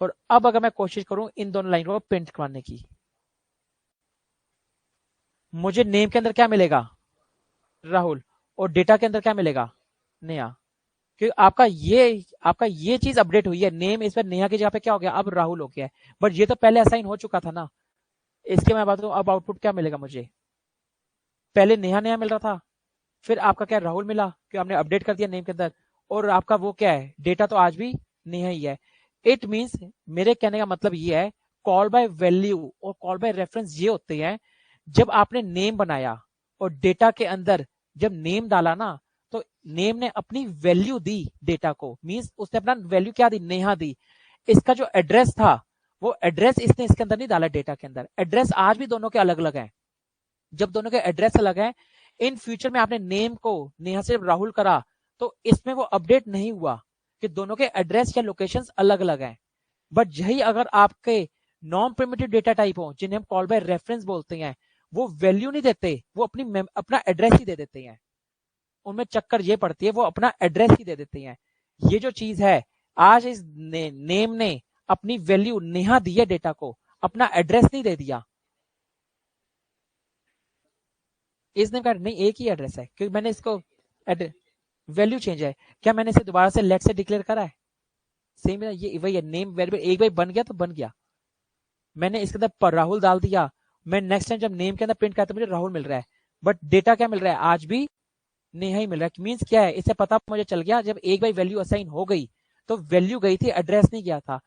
और अब अगर मैं कोशिश करूं इन दोनों लाइन को प्रिंट करने की, मुझे नेम के अंदर क्या मिलेगा, राहुल, और डेटा के अंदर क्या मिलेगा, नेहा। क्योंकि आपका ये चीज अपडेट हुई है, नेम इस पर नेहा की जगह पे क्या हो गया, अब राहुल हो गया है। बट ये तो पहले असाइन हो चुका था ना। इसके मैं बात करूं, अब आउटपुट क्या मिलेगा मुझे, पहले नेहा नेहा मिल रहा था, फिर आपका क्या राहुल मिला, कि आपने अपडेट कर दिया नेम के अंदर। और आपका वो क्या है, डेटा तो आज भी नेहा ही है। इट मींस, मेरे कहने का मतलब ये है, कॉल बाय वैल्यू और कॉल बाय रेफरेंस ये होते हैं, जब आपने नेम बनाया और डेटा के अंदर जब नेम डाला ना, तो नेम ने अपनी वैल्यू दी डेटा को, मींस उसने अपना वैल्यू क्या दी, नेहा दी। इसका जो एड्रेस था, वो एड्रेस इसने इसके अंदर नहीं डाला, डेटा के अंदर। एड्रेस आज भी दोनों के अलग अलग हैं। जब दोनों के एड्रेस अलग हैं, इन फ्यूचर में आपने नेम को नेहा से राहुल करा, तो इसमें वो अपडेट नहीं हुआ कि दोनों के एड्रेस या लोकेशंस अलग अलग हैं। बट यही अगर आपके नॉन प्रिमिटिव डेटा टाइप हो, जिन्हें हम कॉल बाय रेफरेंस बोलते हैं, वो वैल्यू नहीं देते, वो अपना एड्रेस ही दे देते हैं। उनमें चक्कर ये पड़ती है, वो अपना एड्रेस ही दे देते हैं। ये जो चीज है, आज इस नेम ने अपनी वैल्यू नेहा दी है डेटा को, अपना एड्रेस नहीं दे दिया। इस नेम का नहीं, एक ही एड्रेस है, क्योंकि मैंने इसको वैल्यू चेंज है। क्या मैंने इसे दोबारा से लेट से डिक्लेयर करा है, सेम ये वही है, नेम वेरिएबल एक बार बन गया तो बन गया। मैंने इसके अंदर राहुल डाल दिया, मैं नेक्स्ट टाइम जब नेम के अंदर प्रिंट करता मुझे राहुल मिल रहा है, बट डेटा क्या मिल रहा है, आज भी नेहा ही मिल रहा है। मींस क्या है, इससे पता मुझे चल गया, जब एक बार वैल्यू असाइन हो गई तो वैल्यू गई थी, एड्रेस नहीं गया था।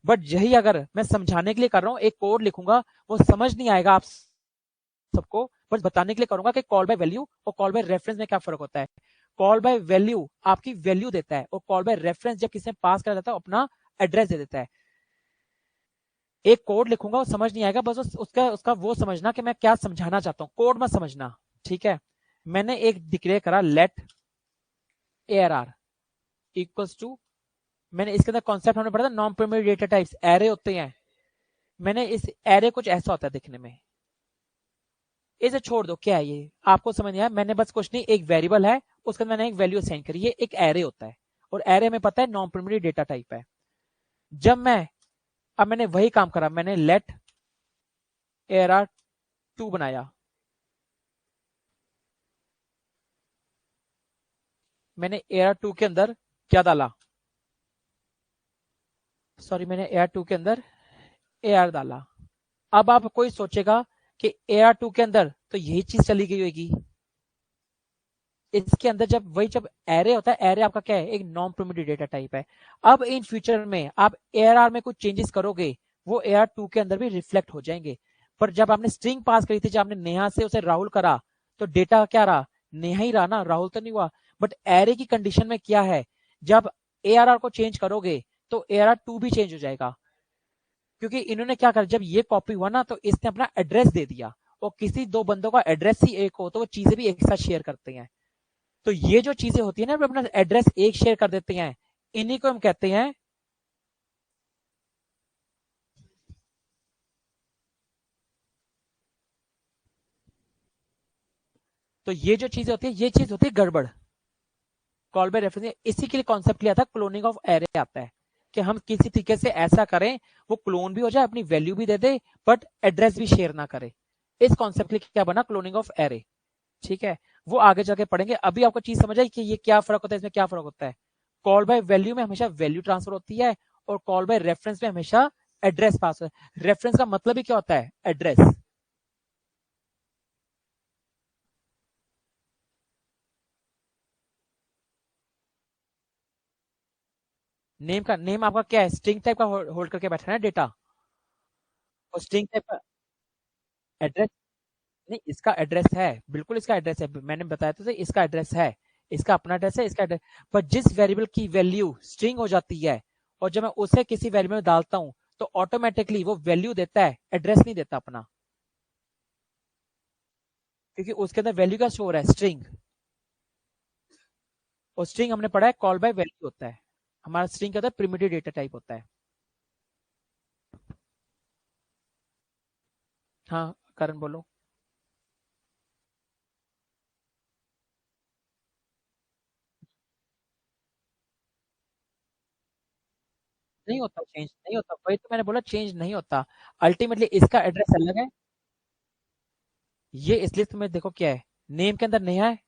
बट यही अगर मैं समझाने के लिए कर रहा हूँ, एक कोड लिखूंगा, वो समझ नहीं आएगा आप सबको, बस बताने के लिए करूंगा कि कॉल बाय वैल्यू और कॉल बाय रेफरेंस में क्या फर्क होता है। कॉल बाय वैल्यू आपकी वैल्यू देता है, और कॉल बाय रेफरेंस जब किसी ने पास करा जाता है, अपना एड्रेस दे देता है। एक कोड लिखूंगा, वो समझ नहीं आएगा, बस उसका उसका वो समझना कि मैं क्या समझाना चाहता हूँ, कोड मत समझना। ठीक है, मैंने एक डिक्लेयर करा लेट ARR इक्वल्स टू, मैंने इसके अंदर कॉन्सेप्ट हमने पढ़ा था, non primary data types array होते हैं। मैंने इस एरे कुछ ऐसा होता है दिखने में, इसे छोड़ दो, क्या है ये आपको समझ नहीं आया। मैंने बस कुछ नहीं, एक वेरिएबल है, उसके अंदर मैंने एक वैल्यू असाइन करी है, एक एरे होता है, और एरे में पता है नॉन प्राइमरी डेटा टाइप है। जब मैं, अब मैंने वही काम करा, मैंने लेट ARR 2 बनाया, मैंने AR2 के अंदर क्या डाला, सॉरी मैंने AR2 के अंदर AR डाला। अब आप कोई सोचेगा कि AR2 के अंदर तो यही चीज चली गई होगी। इसके अंदर जब एरे होता है, एरे आपका क्या है, एक नॉन प्रिमिटिव डेटा टाइप है। अब इन फ्यूचर में आप ARR में कुछ चेंजेस करोगे, वो AR2 के अंदर भी रिफ्लेक्ट हो जाएंगे। पर जब आपने स्ट्रिंग पास करी थी, जब आपने नेहा से उसे राहुल करा, तो डेटा क्या रहा, नेहा ही रहा ना, राहुल तो नहीं हुआ। बट एरे की कंडीशन में क्या है, जब ARR को चेंज करोगे तो ARR2 भी चेंज हो जाएगा। क्योंकि इन्होंने क्या करा, जब ये कॉपी हुआ ना, तो इसने अपना एड्रेस दे दिया, और किसी दो बंदों का एड्रेस ही एक हो तो वो चीजें भी एक साथ शेयर करते हैं। तो ये जो चीजें होती है ना, अपना एड्रेस एक शेयर कर देते हैं, इन्हीं को हम कहते हैं। तो ये जो चीजें होती है, ये चीज होती है गड़बड़, कॉल बाय रेफरेंस। इसी के लिए कॉन्सेप्ट लिया था, क्लोनिंग ऑफ एरे आता है, कि हम किसी तरीके से ऐसा करें, वो क्लोन भी हो जाए, अपनी वैल्यू भी दे दे, बट एड्रेस भी शेयर ना करे। इस कॉन्सेप्ट के लिए क्या बना, क्लोनिंग ऑफ एरे। ठीक है, वो आगे जाके पढ़ेंगे। अभी आपको चीज समझ आई कि ये क्या फर्क होता है, इसमें क्या फर्क होता है। कॉल बाय वैल्यू में हमेशा वैल्यू ट्रांसफर होती है, और कॉल बाय रेफरेंस में हमेशा एड्रेस पास होता है। रेफरेंस का मतलब ही क्या होता है, एड्रेस। नेम का, नेम आपका क्या है, स्ट्रिंग टाइप का होल्ड करके बैठा है ना डेटा, और स्ट्रिंग टाइप का एड्रेस। नहीं, इसका एड्रेस है, बिल्कुल इसका एड्रेस है, मैंने बताया तो सही, इसका एड्रेस है, इसका अपना एड्रेस है, इसका एड्रेस। पर जिस वेरिएबल की वैल्यू स्ट्रिंग हो जाती है, और जब मैं उसे किसी वेरिएबल में डालता हूं, तो ऑटोमेटिकली वो वैल्यू देता है, एड्रेस नहीं देता अपना। क्योंकि उसके अंदर वैल्यू का स्टोर है, स्ट्रिंग। और स्ट्रिंग हमने पढ़ा है कॉल बाय वैल्यू होता है, हमारा स्ट्रिंग के अंदर प्रिमिटिव डेटा टाइप होता है। हाँ करण बोलो। नहीं होता चेंज, नहीं होता, वही तो मैंने बोला, चेंज नहीं होता। अल्टीमेटली इसका एड्रेस अलग है। ये इस लिस्ट में देखो क्या है, नेम के अंदर नेहा है,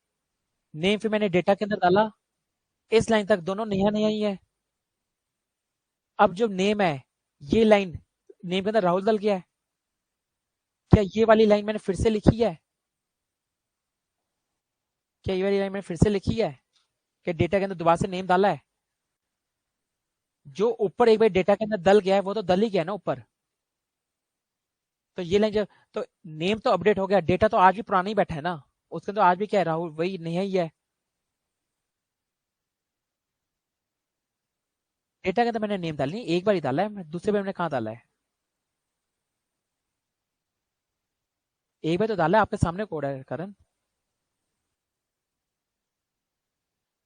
नेम फिर मैंने डेटा के अंदर डाला, इस लाइन तक दोनों नेहा नेहा ही है। अब जो नेम है, ये लाइन नेम के अंदर राहुल डल गया है, क्या ये वाली लाइन मैंने फिर से लिखी है, क्या ये वाली लाइन मैंने फिर से लिखी है, क्या डेटा के अंदर दोबारा से नेम डाला है। जो ऊपर एक बार डेटा के अंदर डल गया है, वो तो डल ही गया ना ऊपर। तो ये लाइन जब, तो नेम तो अपडेट हो गया, डेटा तो आज भी पुराना ही बैठा है ना, उसके अंदर आज भी क्या है, राहुल वही नेहा ही है। डेटा के अंदर मैंने नेम डाल नहीं, एक बार ही डाला है, मैं दूसरे बार मैंने कहाँ डाला है, एक बार तो डाला है, आपके सामने कोड है करण।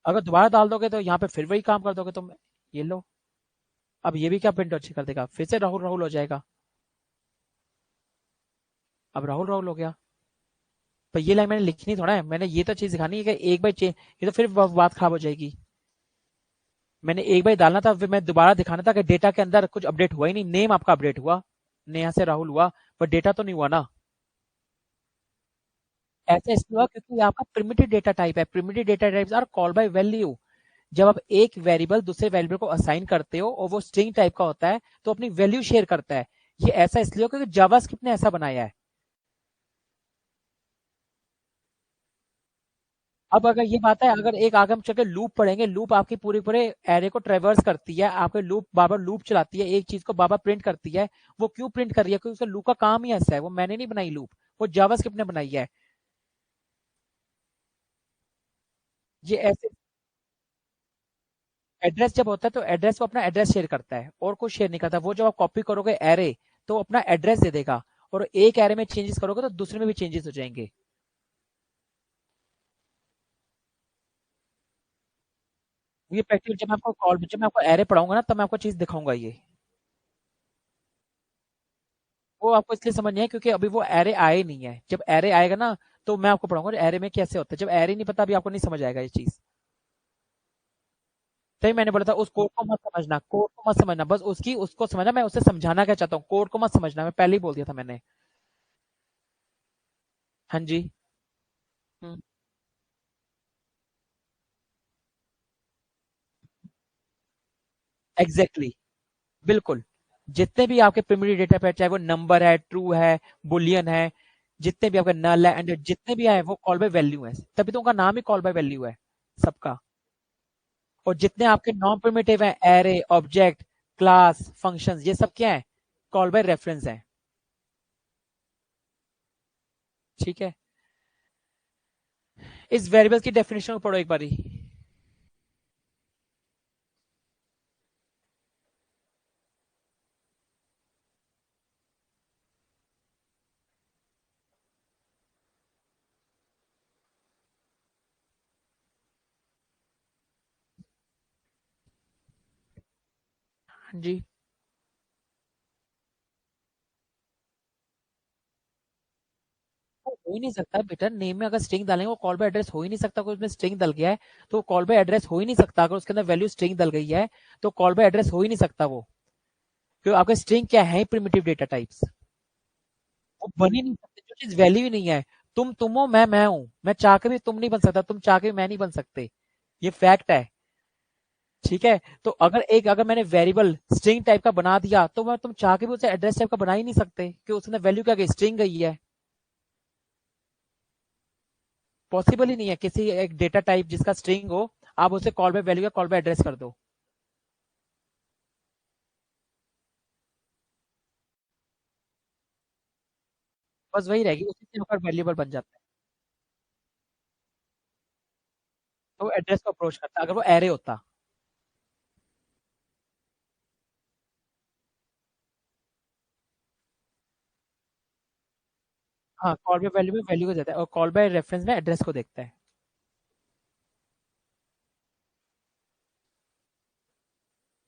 अगर दोबारा डाल दोगे तो यहाँ पे फिर वही काम कर दोगे तुम। ये लो, अब ये भी क्या प्रिंट अच्छी कर देगा, फिर से राहुल राहुल हो जाएगा। अब राहुल राहुल हो गया। पर ये लाइन मैंने लिखनी थोड़ा है, मैंने ये तो चीज दिखानी है कि एक बार चेंज, ये तो फिर बात खराब हो जाएगी। मैंने एक बार डालना था, फिर मैं दोबारा दिखाना था कि डेटा के अंदर कुछ अपडेट हुआ ही नहीं, नेम आपका अपडेट हुआ, नेहा से राहुल हुआ, पर डेटा तो नहीं हुआ ना। ऐसा इसलिए हुआ क्योंकि ये आपका प्रिमिटिव डेटा टाइप है, primitive data types are called by value. जब आप एक वेरिएबल दूसरे वेरिएबल को असाइन करते हो, और वो स्ट्रिंग टाइप का होता है, तो अपनी वैल्यू शेयर करता है। ये ऐसा इसलिए हो क्योंकि जावास्क्रिप्ट ने ऐसा बनाया है। अब अगर ये बात है, अगर एक आगे हम चलकर लूप पढ़ेंगे, लूप आपकी पूरी पूरे एरे को ट्रेवर्स करती है, आपके लूप बार बार लूप चलाती है, एक चीज को बार बार प्रिंट करती है। वो क्यों प्रिंट कर रही है, क्योंकि उसका लूप का काम ही ऐसा है, वो मैंने नहीं बनाई लूप, वो जावास्क्रिप्ट ने बनाई है। ये ऐसे, एड्रेस जब होता है तो एड्रेस वो अपना एड्रेस शेयर करता है, और कुछ शेयर नहीं करता। वो जब आप कॉपी करोगे एरे, तो अपना एड्रेस दे देगा, और एक एरे में चेंजेस करोगे तो दूसरे में भी चेंजेस हो जाएंगे। ये प्रैक्टिकल जब मैं आपको एरे पढ़ाऊंगा ना, तब मैं आपको चीज दिखाऊंगा ये। वो आपको इसलिए समझ नहीं है क्योंकि अभी वो एरे आए नहीं है, जब एरे आएगा ना, तो मैं आपको पढ़ाऊंगा एरे में कैसे होता है। जब एरे नहीं पता, अभी आपको नहीं समझ आएगा ये चीज। तभी मैंने बोला था, उस कोड को मत समझना, कोड को मत समझना, बस उसकी उसको समझना, मैं उससे समझाना क्या चाहता हूँ, कोड को मत समझना, मैं पहले ही बोल दिया था मैंने। हाँ जी। हम्म। एग्जैक्टली, बिल्कुल। जितने भी आपके प्रिमिटिव डेटा पे, चाहे वो नंबर है, ट्रू है, बुलियन है, जितने भी आपके नल है एंड जितने भी है, वो कॉल बाय वैल्यू है, तभी तो उनका नाम ही कॉल बाय वैल्यू है सबका। और जितने आपके नॉन प्रिमिटिव है, एरे, ऑब्जेक्ट, क्लास, फंक्शंस, ये सब क्या है? कॉल बाय रेफरेंस है। ठीक है, इस वेरिएबल की डेफिनेशन को पढ़ो एक बारी। हाँ जी। वो हो ही नहीं सकता बेटा, नेम में अगर स्ट्रिंग डालेंगे वो कॉल बाय एड्रेस हो ही नहीं सकता, कोई उसमें स्ट्रिंग डल गया है तो कॉल बाय एड्रेस हो ही नहीं सकता। अगर उसके अंदर वैल्यू स्ट्रिंग डल गई है तो कॉल बाय एड्रेस हो ही नहीं सकता वो, क्योंकि आपका स्ट्रिंग क्या है? प्रिमिटिव डेटा टाइप्स, वो बन ही नहीं सकते, जो चीज वैल्यू ही नहीं है। तुम हो, मैं हूं, मैं चाह के भी तुम नहीं बन सकता, तुम चाह के भी मैं नहीं बन सकते, ये फैक्ट है। ठीक है, तो अगर मैंने वेरिएबल स्ट्रिंग टाइप का बना दिया तो मैं तुम चाह के भी उसे एड्रेस टाइप का बना ही नहीं सकते, कि उसने वैल्यू क्या गई? स्ट्रिंग गई है। पॉसिबल ही नहीं है किसी एक डेटा टाइप जिसका स्ट्रिंग हो, आप उसे कॉल बाय वैल्यू या कॉल बाय एड्रेस कर दो, बस वही रहेगी, उसी से होकर वैल्यूबल बन जाता है। तो एड्रेस को अप्रोच करता है अगर वो एरे होता। हाँ, कॉल बाय वैल्यू में वैल्यू को देता है और कॉल बाय रेफरेंस में एड्रेस को देखता है।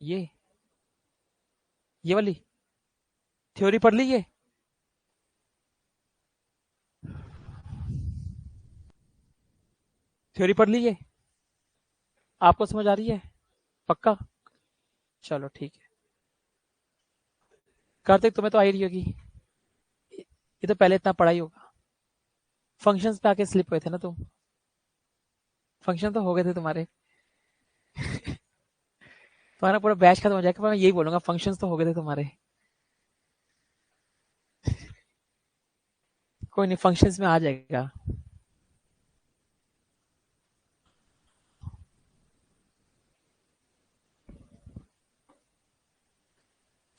ये ये वाली थ्योरी पढ़ ली ये? थ्योरी पढ़ ली ये? आपको समझ आ रही है? पक्का? चलो ठीक है। कार्तिक, तुम्हें तो आ ही रही होगी, ये तो पहले इतना पढ़ा ही होगा। फंक्शंस पे आके स्लिप हुए थे ना तुम, फंक्शन तो हो गए थे तुम्हारे। तुम्हारा पूरा बैच खत्म हो जाएगा पर मैं यही बोलूंगा, फंक्शंस तो हो गए थे तुम्हारे। कोई नहीं, फंक्शंस में आ जाएगा।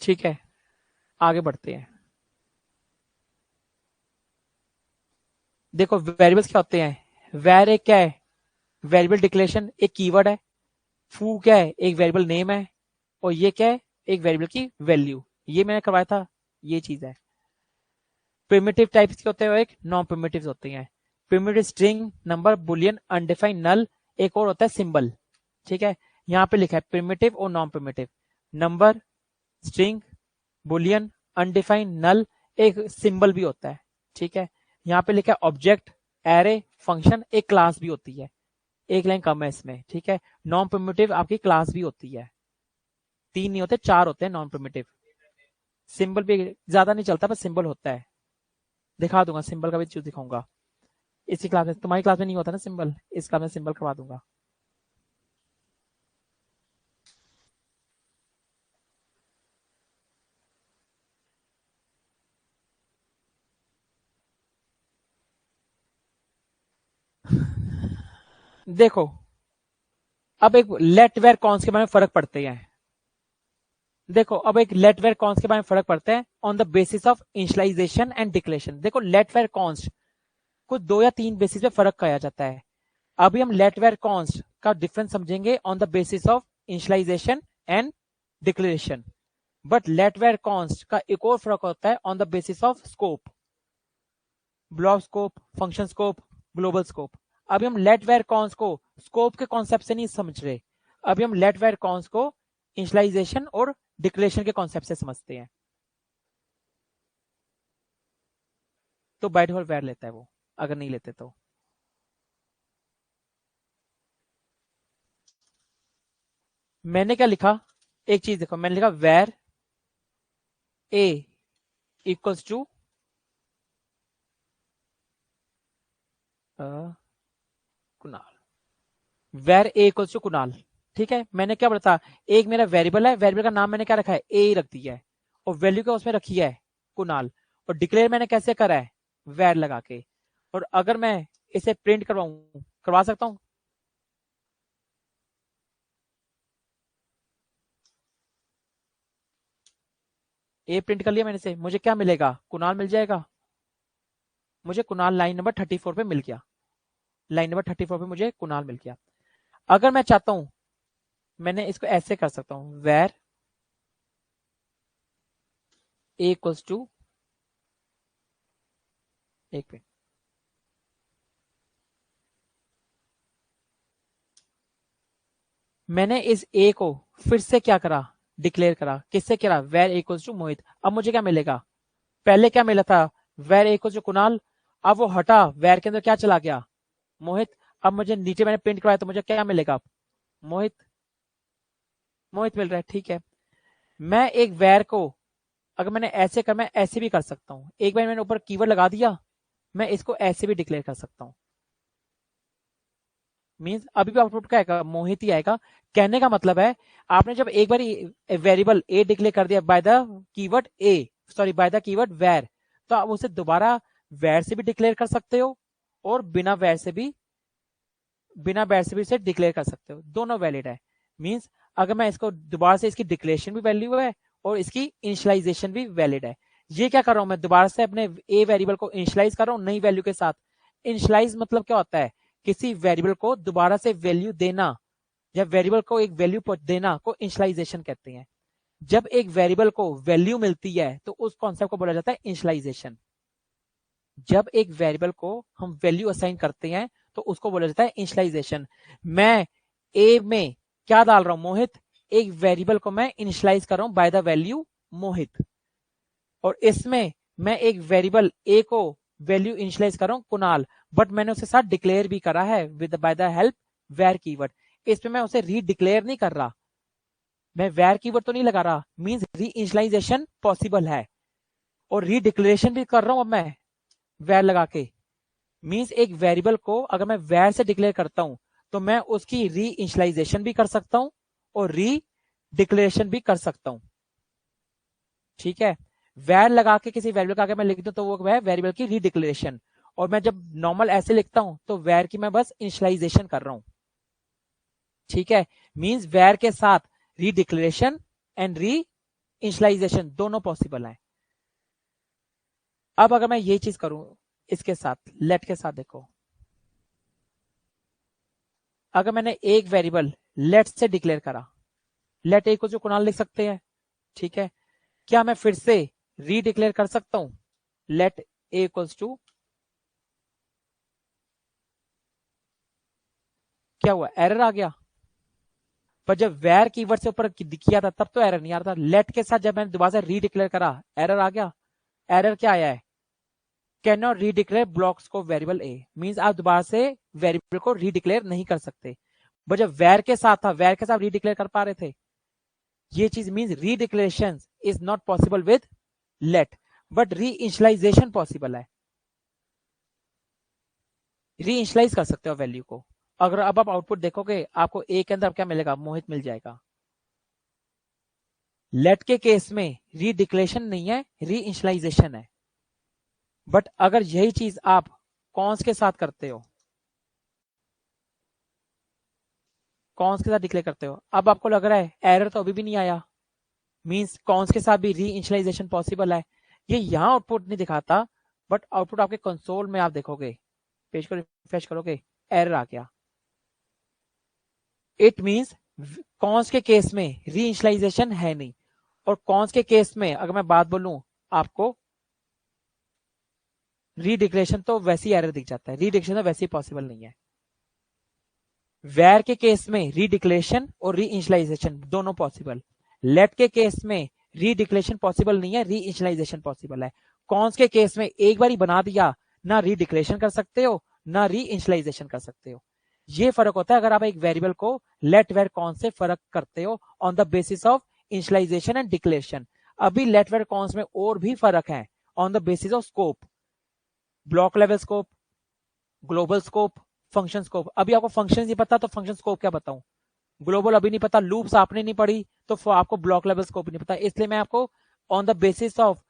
ठीक है, आगे बढ़ते हैं। देखो वेरिएबल्स क्या होते हैं? वैर एक क्या है? वेरिएबल डिक्लेरेशन, एक कीवर्ड है। फू क्या है? एक वेरिएबल नेम है। और ये क्या है? एक वेरिएबल की वैल्यू। ये मैंने करवाया था, ये चीज है। प्रिमिटिव टाइप्स के होते हैं, एक नॉन प्रिमिटिव होते हैं। Primitive string, number, boolean, undefined, null, एक और होता है सिंबल। ठीक है, यहाँ पे लिखा है प्रिमिटिव और non primitive. Number, string, boolean, undefined, null, एक सिंबल भी होता है। ठीक है, यहाँ पे लिखा है ऑब्जेक्ट, एरे, फंक्शन, एक क्लास भी होती है। एक लाइन कम है इसमें। ठीक है, नॉन प्रिमिटिव आपकी क्लास भी होती है। तीन नहीं होते, चार होते हैं नॉन प्रिमिटिव। सिंबल भी ज्यादा नहीं चलता, बस सिंबल होता है। दिखा दूंगा, सिंबल का भी चीज दिखाऊंगा। इसी क्लास में, तुम्हारी क्लास में नहीं होता ना सिंबल, इस क्लास में सिंबल करवा दूंगा। देखो, अब एक लेट वेर कॉन्स के बारे में फर्क पड़ते हैं। देखो, अब एक लेट वेर कॉन्स के बारे में फर्क पड़ता है on the basis of initialisation and declaration. देखो, लेट वेर कॉन्स को दो या तीन बेसिस पे फर्क किया जाता है। अभी हम लेट वेर कॉन्स का डिफरेंस समझेंगे on the basis of initialisation and declaration. But let var const का एक और फर्क होता है on the basis of scope. Block scope, function scope, global scope. अभी हम लेट वेर कॉन्स को स्कोप के कॉन्सेप्ट से नहीं समझ रहे, अभी हम लेट वेर कॉन्स को इनिशियलाइजेशन और डिक्लेरेशन के कॉन्सेप्ट से समझते हैं। तो बाय डिफॉल्ट वेर लेता है वो, अगर नहीं लेते तो। मैंने क्या लिखा? एक चीज देखो, मैंने लिखा var a equals to Kunal. Var a equals to Kunal. ठीक है, मैंने क्या बोला था, एक मेरा वेरिएबल है, वेरिएबल का नाम मैंने क्या रखा है, ए रख दिया है, और वैल्यू क्या उसमें रखी है, कुणाल, और डिक्लेयर मैंने कैसे करा है, वैर लगा के। और अगर मैं इसे प्रिंट करवा सकता हूं, ए प्रिंट कर लिया मैंने से, मुझे क्या मिलेगा, कुणाल मिल जाएगा। मुझे कुणाल लाइन नंबर 34 पे मिल गया, लाइन नंबर 34 पे मुझे कुणाल मिल गया। अगर मैं चाहता हूं, मैंने इसको ऐसे कर सकता हूं, वेर ए इक्वल्स टू, एक मिनट, मैंने इस ए को फिर से क्या करा, डिक्लेयर करा, किससे करा, var a equals to Mohit. अब मुझे क्या मिलेगा, पहले क्या मिला था, var a equals to Kunal, अब वो हटा, वेर के अंदर क्या चला गया, मोहित। अब मुझे नीचे मैंने प्रिंट करवाया तो मुझे क्या मिलेगा, मोहित, मोहित मिल रहा है, ठीक है। मैं एक वेर को, अगर मैंने ऐसे कर, मैं ऐसे भी कर सकता हूं, एक बार मैंने ऊपर कीवर्ड लगा दिया, मैं इसको ऐसे भी डिक्लेयर कर सकता हूं, मींस अभी भी आउटपुट क्या आएगा, मोहित ही आएगा। कहने का मतलब है, आपने जब एक बार वेरिएबल ए डिक्लेयर कर दिया by the keyword a, sorry by the keyword var, तो आप उसे दोबारा वेर से भी डिक्लेयर कर सकते हो, और बिना वेर से भी इसे डिक्लेयर कर सकते हो, दोनों वैलिड है। मींस अगर मैं इसको दोबारा से, इसकी डिक्लेरेशन भी वैल्यू है और इसकी इनिशियलाइजेशन भी वैलिड है। ये क्या कर रहा हूं मैं, दोबारा से अपने ए वेरिएबल को इनिशियलाइज कर रहा हूं नई वैल्यू के साथ। इनिशियलाइज मतलब क्या होता है, किसी वेरिएबल को दोबारा से वैल्यू देना, या वेरिएबल को एक वैल्यू देना को इनिशियलाइजेशन कहते हैं। जब एक वेरिएबल को वैल्यू मिलती है तो उस कॉन्सेप्ट को बोला जाता है इनिशियलाइजेशन। जब एक वेरिएबल को हम वैल्यू असाइन करते हैं तो उसको बोला जाता है इनिशियलाइजेशन। मैं ए में क्या डाल रहा हूं, मोहित, एक वेरिएबल को मैं इनिशियलाइज कर रहा हूं बाय द वैल्यू मोहित, और इसमें मैं एक वेरिएबल ए को वैल्यू इनिशियलाइज कर रहा हूं कुणाल, बट मैंने उसके साथ डिक्लेयर भी करा है with by the help var keyword. इसमें मैं उसे रीडिक्लेयर नहीं कर रहा, मैं वेर कीवर्ड तो नहीं लगा रहा, मींस री इनिशियलाइजेशन पॉसिबल है, और रीडिक्लेरेशन भी कर रहा हूं अब मैं वेर लगा के। मींस एक वेरिएबल को अगर मैं वेर से डिक्लेयर करता हूं तो मैं उसकी री इनिशियलाइजेशन भी कर सकता हूं और री डिक्लेरेशन भी कर सकता हूं, ठीक है। वेर लगा के किसी वेरिएबल का अगर मैं लिख दूं तो वो है वेरिएबल की रीडिक्लेरेशन, और मैं जब नॉर्मल ऐसे लिखता हूं तो वेर की मैं बस इनिशियलाइजेशन कर रहा हूं, ठीक है। मींस वेर के साथ रीडिक्लेरेशन एंड री इनिशियलाइजेशन दोनों पॉसिबल है। अब अगर मैं ये चीज करूं इसके साथ, लेट के साथ, देखो अगर मैंने एक वेरिएबल लेट से डिक्लेयर करा, लेट ए को जो कुणाल लिख सकते हैं, ठीक है, क्या मैं फिर से रीडिक्लेयर कर सकता हूं, लेट ए इक्वल्स टू, क्या हुआ, एरर आ गया। पर जब वेर कीवर्ड से ऊपर किया था तब तो एरर नहीं आ रहा था, लेट के साथ जब मैंने दोबारा से रीडिक्लेयर करा एरर आ गया। एरर क्या आया है, कैन नॉट रीडिक्लेयर ब्लॉक्स को वेरिएबल ए, मींस आप दोबारा से वेरिएबल को रीडिक्लेयर नहीं कर सकते। बट जब वेर के साथ था, वेर के साथ रीडिक्लेयर कर पा रहे थे। ये चीज means redeclaration is not possible with let, but re initialisation possible है, री इनिशियलाइज कर सकते हो वैल्यू को। अगर अब आप आउटपुट देखोगे आपको ए के अंदर क्या मिलेगा, मोहित मिल जाएगा। लेट के केस में रीडिक्लेरेशन नहीं है, री इनिशियलाइजेशन है। बट अगर यही चीज आप कॉन्स के साथ करते हो, कॉन्स के साथ डिक्लेयर करते हो, अब आपको लग रहा है एरर तो अभी भी नहीं आया, मींस कॉन्स के साथ भी री इनिशियलाइजेशन पॉसिबल है। ये यहां आउटपुट नहीं दिखाता, बट आउटपुट आपके कंसोल में आप देखोगे, पेज को रिफ्रेश करोगे, एरर आ गया। इट मींस कॉन्स के केस में री इनिशियलाइजेशन है नहीं, और कॉन्स के केस में अगर मैं बात बोलूं आपको, रीडिक्लेरेशन तो वैसी एरर दिख जाता है, रीडिक्लेरेशन तो वैसे पॉसिबल नहीं है। वेर के केस में रीडिक्लेरेशन और री इनिशियलाइजेशन दोनों पॉसिबल, लेट के केस में रीडिक्लेरेशन पॉसिबल नहीं है, री इनिशियलाइजेशन पॉसिबल है। कॉन्स के केस में एक बार ही बना दिया, ना रीडिक्लेरेशन कर सकते हो ना री इनिशियलाइजेशन कर सकते हो। ये फर्क होता है अगर आप एक वेरिएबल को लेट वेर कॉन्स से फर्क करते हो on the basis of initialisation and declaration. अभी लेट वेर कॉन्स में और भी फर्क है on the basis of scope, block level scope, global scope, function scope. अभी आपको फंक्शन नहीं पता तो फंक्शन स्कोप क्या बताऊं, ग्लोबल अभी नहीं पता, लूप्स आपने नहीं पढ़ी, तो आपको ब्लॉक लेवल स्कोप नहीं पता, इसलिए मैं आपको on the basis of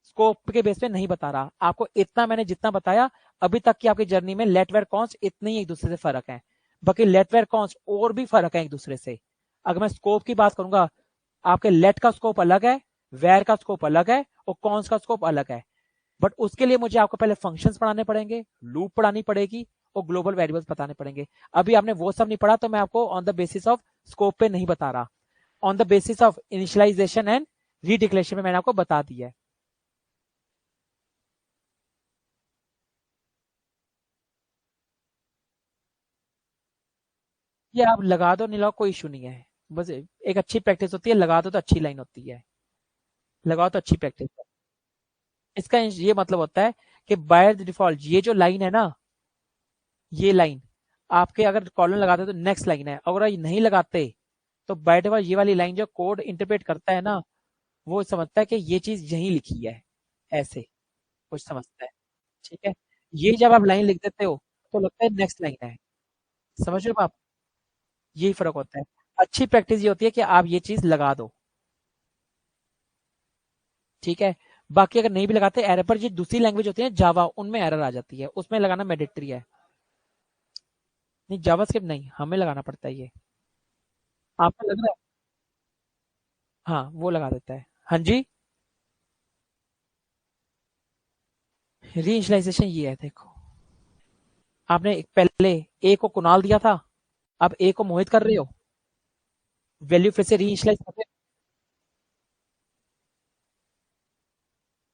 scope के बेस पे नहीं बता रहा आपको। इतना मैंने जितना बताया अभी तक की आपकी जर्नी में, लेट वेयर कॉन्स इतने ही एक दूसरे से फर्क है। बाकी लेट वेयर कॉन्स और भी फर्क है एक दूसरे से। अगर मैं स्कोप की बात करूंगा, आपके लेट का स्कोप अलग है, वेयर का स्कोप अलग है, और कॉन्स का स्कोप अलग है। बट उसके लिए मुझे आपको पहले फंक्शंस पढ़ाने पड़ेंगे, लूप पढ़ानी पड़ेगी, और ग्लोबल वेरिएबल्स बताने पड़ेंगे। अभी आपने वो सब नहीं पढ़ा, तो मैं आपको on the basis of scope पे नहीं बता रहा, on the basis of initialisation and redeclaration में मैंने आपको बता दिया है। ये आप लगा दो नहीं लगाओ कोई इशू नहीं है, बस एक अच्छी प्रैक्टिस होती है, लगा दो तो अच्छी लाइन होती है, लगाओ तो अच्छी प्रैक्टिस है। इसका ये मतलब होता है कि बाय डिफॉल्ट ये जो लाइन है ना, ये लाइन आपके अगर कॉलन लगाते तो नेक्स्ट लाइन है, अगर ये नहीं लगाते तो बाय डिफॉल्ट ये वाली लाइन जो कोड इंटरप्रेट करता है ना, वो समझता है कि ये चीज यहीं लिखी है, ऐसे कुछ समझता है। ठीक है, ये जब आप लाइन लिख देते हो तो लगता है नेक्स्ट लाइन है। समझ रहे हो आप, यही फर्क होता है। अच्छी प्रैक्टिस ये होती है कि आप ये चीज लगा दो। ठीक है, बाकी अगर नहीं भी लगाते एरर पर, जो दूसरी लैंग्वेज होती है जावा, उनमें एरर आ जाती है, उसमें लगाना मैंडेटरी है। नहीं, जावास्क्रिप्ट नहीं, हमें लगाना पड़ता है ये। आपको लग रहा है? हाँ, वो लगा देता है। हाँ जी। रीइनिशियलाइजेशन ये है, देखो, आपने पहले ए को कुणाल दिया था, अब ए को मोहित कर रहे हो, वैल्यू फिर से रीइनिशियलाइज कर रहे हो,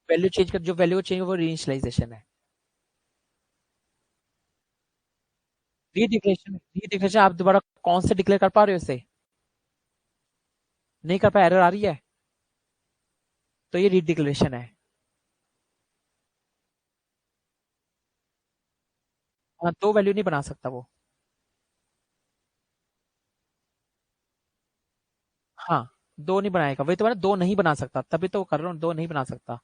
वैल्यू चेंज कर, जो वैल्यू चेंज वो रीइनिशियलाइजेशन है। रीडिक्लेरेशन आप दोबारा कौन से डिक्लेयर कर पा रहे हो इसे? नहीं कर पा, एरर आ रही है, तो ये रीडिक्लेरेशन है। हाँ, दो वैल्यू नहीं बना सकता वो। हाँ, दो नहीं बनाएगा, वही तो मैंने दो नहीं बना सकता, तभी तो कर रहा हूँ, दो नहीं बना सकता।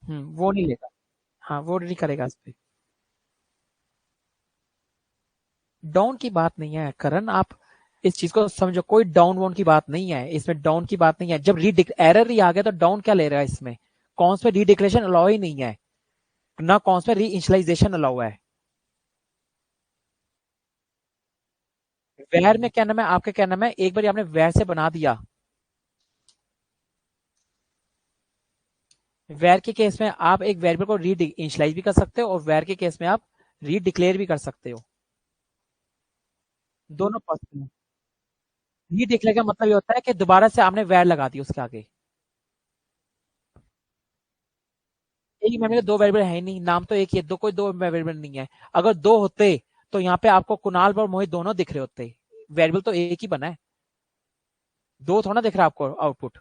वो नहीं लेगा। हाँ, वो नहीं करेगा इस पे। डाउन की बात नहीं है करण, आप इस चीज को समझो, कोई डाउन वाउन की बात नहीं है इसमें, डाउन की बात नहीं है। जब री एरर ही आ गया तो डाउन क्या ले रहा है इसमें? कौन से रीडिक्लेरेशन अलाउ ही नहीं है, ना कौन से री इनिशियलाइजेशन अलाउ है। वैर में क्या नाम है, आपके क्या नाम है, एक बार आपने वैर से बना दिया, वैर के केस में आप एक वेरिएबल को री इनिशियलाइज भी कर सकते हो, और वैर के केस में आप री डिक्लेयर भी कर सकते हो। दोनों पॉसिबल है। री डिक्लेयर का मतलब ये होता है कि दोबारा से आपने वैर लगा दी उसके आगे। एक ही मेमोरी में दो वेरिएबल है ही नहीं, नाम तो एक ही है, दो कोई दो वेरिएबल नहीं है। अगर दो होते तो यहाँ पे आपको कुणाल और मोहित दोनों दिख रहे होते, वेरिएबल तो एक ही बना है, दो थोड़ा दिख रहा है आपको आउटपुट।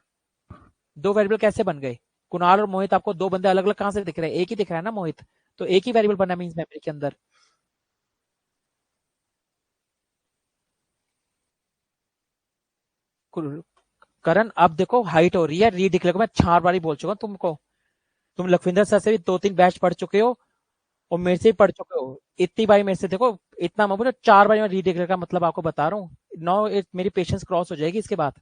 दो वेरिएबल कैसे बन गए? कुणाल और मोहित आपको दो बंदे अलग अलग कहां से दिख रहे हैं, एक ही दिख रहा है ना मोहित, तो एक ही वेरिएबल बना मीन्स मेमोरी के अंदर। करण अब देखो हाइट हो रही है, री डिक्लेयर को मैं 4 बार बोल चुका हूँ तुमको, तुम लखविंदर सर से भी 2-3 बैच पढ़ चुके हो, और मेरे से भी पढ़ चुके हो, इतनी बारी मेरे से देखो, इतना मैं बोलो 4 बार मैं री डिक्लेयर का मतलब आपको बता रहा हूँ। नौ मेरी पेशेंस क्रॉस हो जाएगी इसके बाद।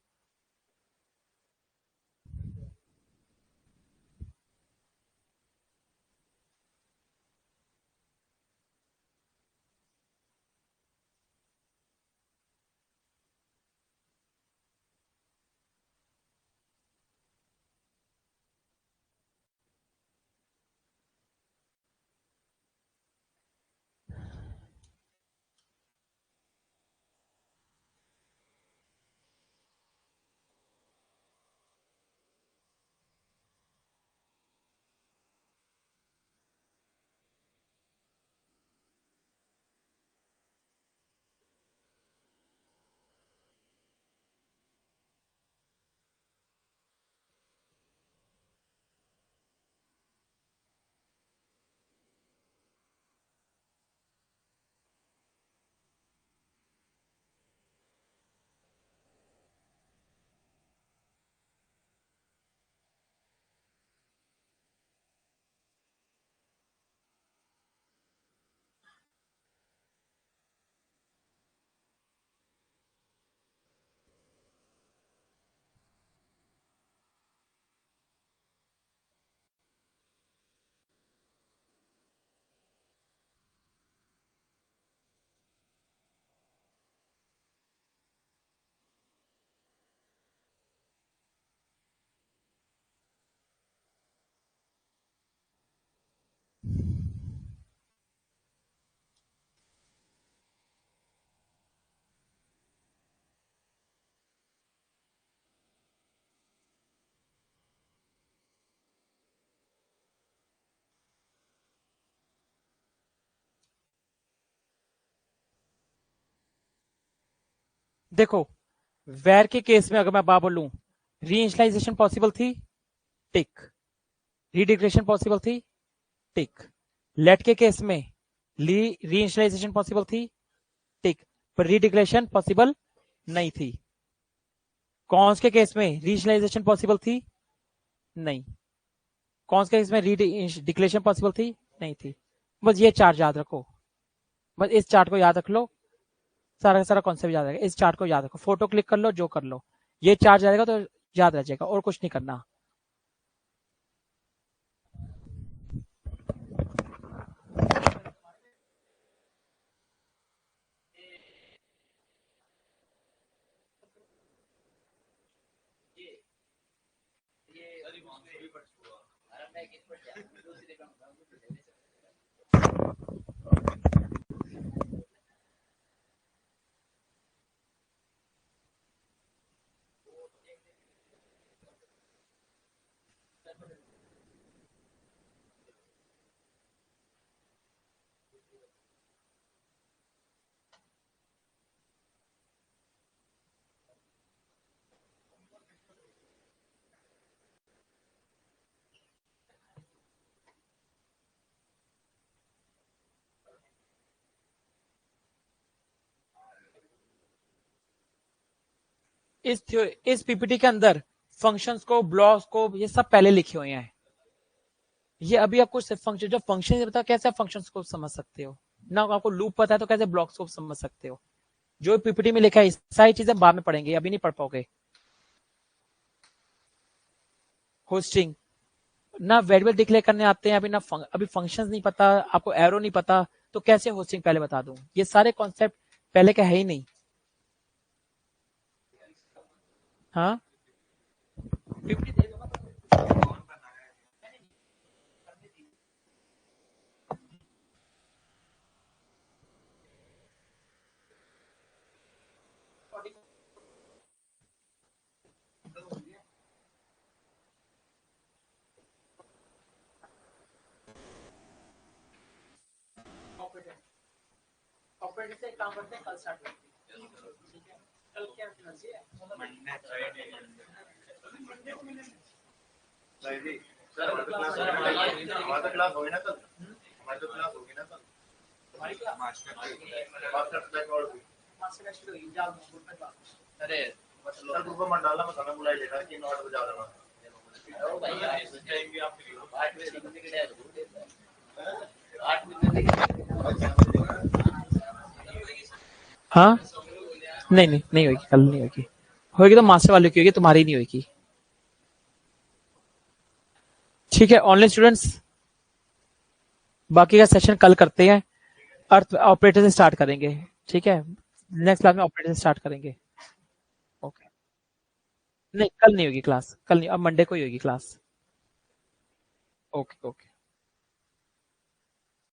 देखो, वेर के केस में अगर मैं बात बोलूं, री इनिशियलाइजेशन पॉसिबल थी, टिक। रीडिक्लेरेशन पॉसिबल थी, टिक। लेट के केस में री इनिशियलाइजेशन पॉसिबल थी, टिक। पर रीडिक्लेरेशन पॉसिबल नहीं थी। कॉन्स के केस में री इनिशियलाइजेशन पॉसिबल थी, नहीं। कौन से केस में डिक्लेरेशन पॉसिबल थी, नहीं थी। बस ये चार्ट याद रखो, बस इस चार्ट को याद रख लो, सारा का सारा कॉन्सेप्ट याद रहेगा। इस चार्ट को याद रखो, फोटो क्लिक कर लो, जो कर लो, ये चार्ट जाएगा तो याद रह जाएगा, और कुछ नहीं करना। इस पीपीटी के अंदर फंक्शंस को, ब्लॉक्स को, ये सब पहले लिखे हुए हैं। ये अभी आपको फंक्शन, जब फंक्शन बता कैसे आप फंक्शंस को समझ सकते हो ना, आपको लूप पता है तो कैसे ब्लॉक्स को समझ सकते हो। जो पीपीटी में लिखा है सारी चीजें बाद में पढ़ेंगे, अभी नहीं पढ़ पाओगे। होस्टिंग ना, वेरिएबल डिक्लेयर करने आते हैं अभी ना, अभी फंक्शंस नहीं पता आपको, एरो नहीं पता, तो कैसे होस्टिंग पहले बता दूं। ये सारे कॉन्सेप्ट पहले का है ही नहीं। हाँ, पीपीटी दे दूंगा। ऑपरेटर से काम करते हैं, कल स्टार्ट करते हैं। ठीक है, कल क्या करना चाहिए? सर हमारा तो क्लास होगी ना कल, हमारी तो क्लास होगी ना कल, हमारी क्लास मास्टर नेक्स्ट होगी जाओ ग्रुप में बात। अरे सर ग्रुप में डालना, मैं समय बुलाई लेगा कि 9 बजे आ जाना। ओ भाई इस टाइम भी आप 8 बजे निकल गए, 8 बजे। हाँ, नहीं नहीं नहीं होगी, कल नहीं होगी। होगी तो मास्टर वाले की होगी, तुम्हारी नहीं होगी। ठीक है ऑनलाइन स्टूडेंट्स, बाकी का सेशन कल करते हैं, अर्थ ऑपरेटर से स्टार्ट करेंगे। ठीक है, नेक्स्ट क्लास में ऑपरेटर से स्टार्ट करेंगे। ओके, नहीं कल नहीं होगी क्लास, कल नहीं, अब मंडे को ही होगी क्लास। Okay okay.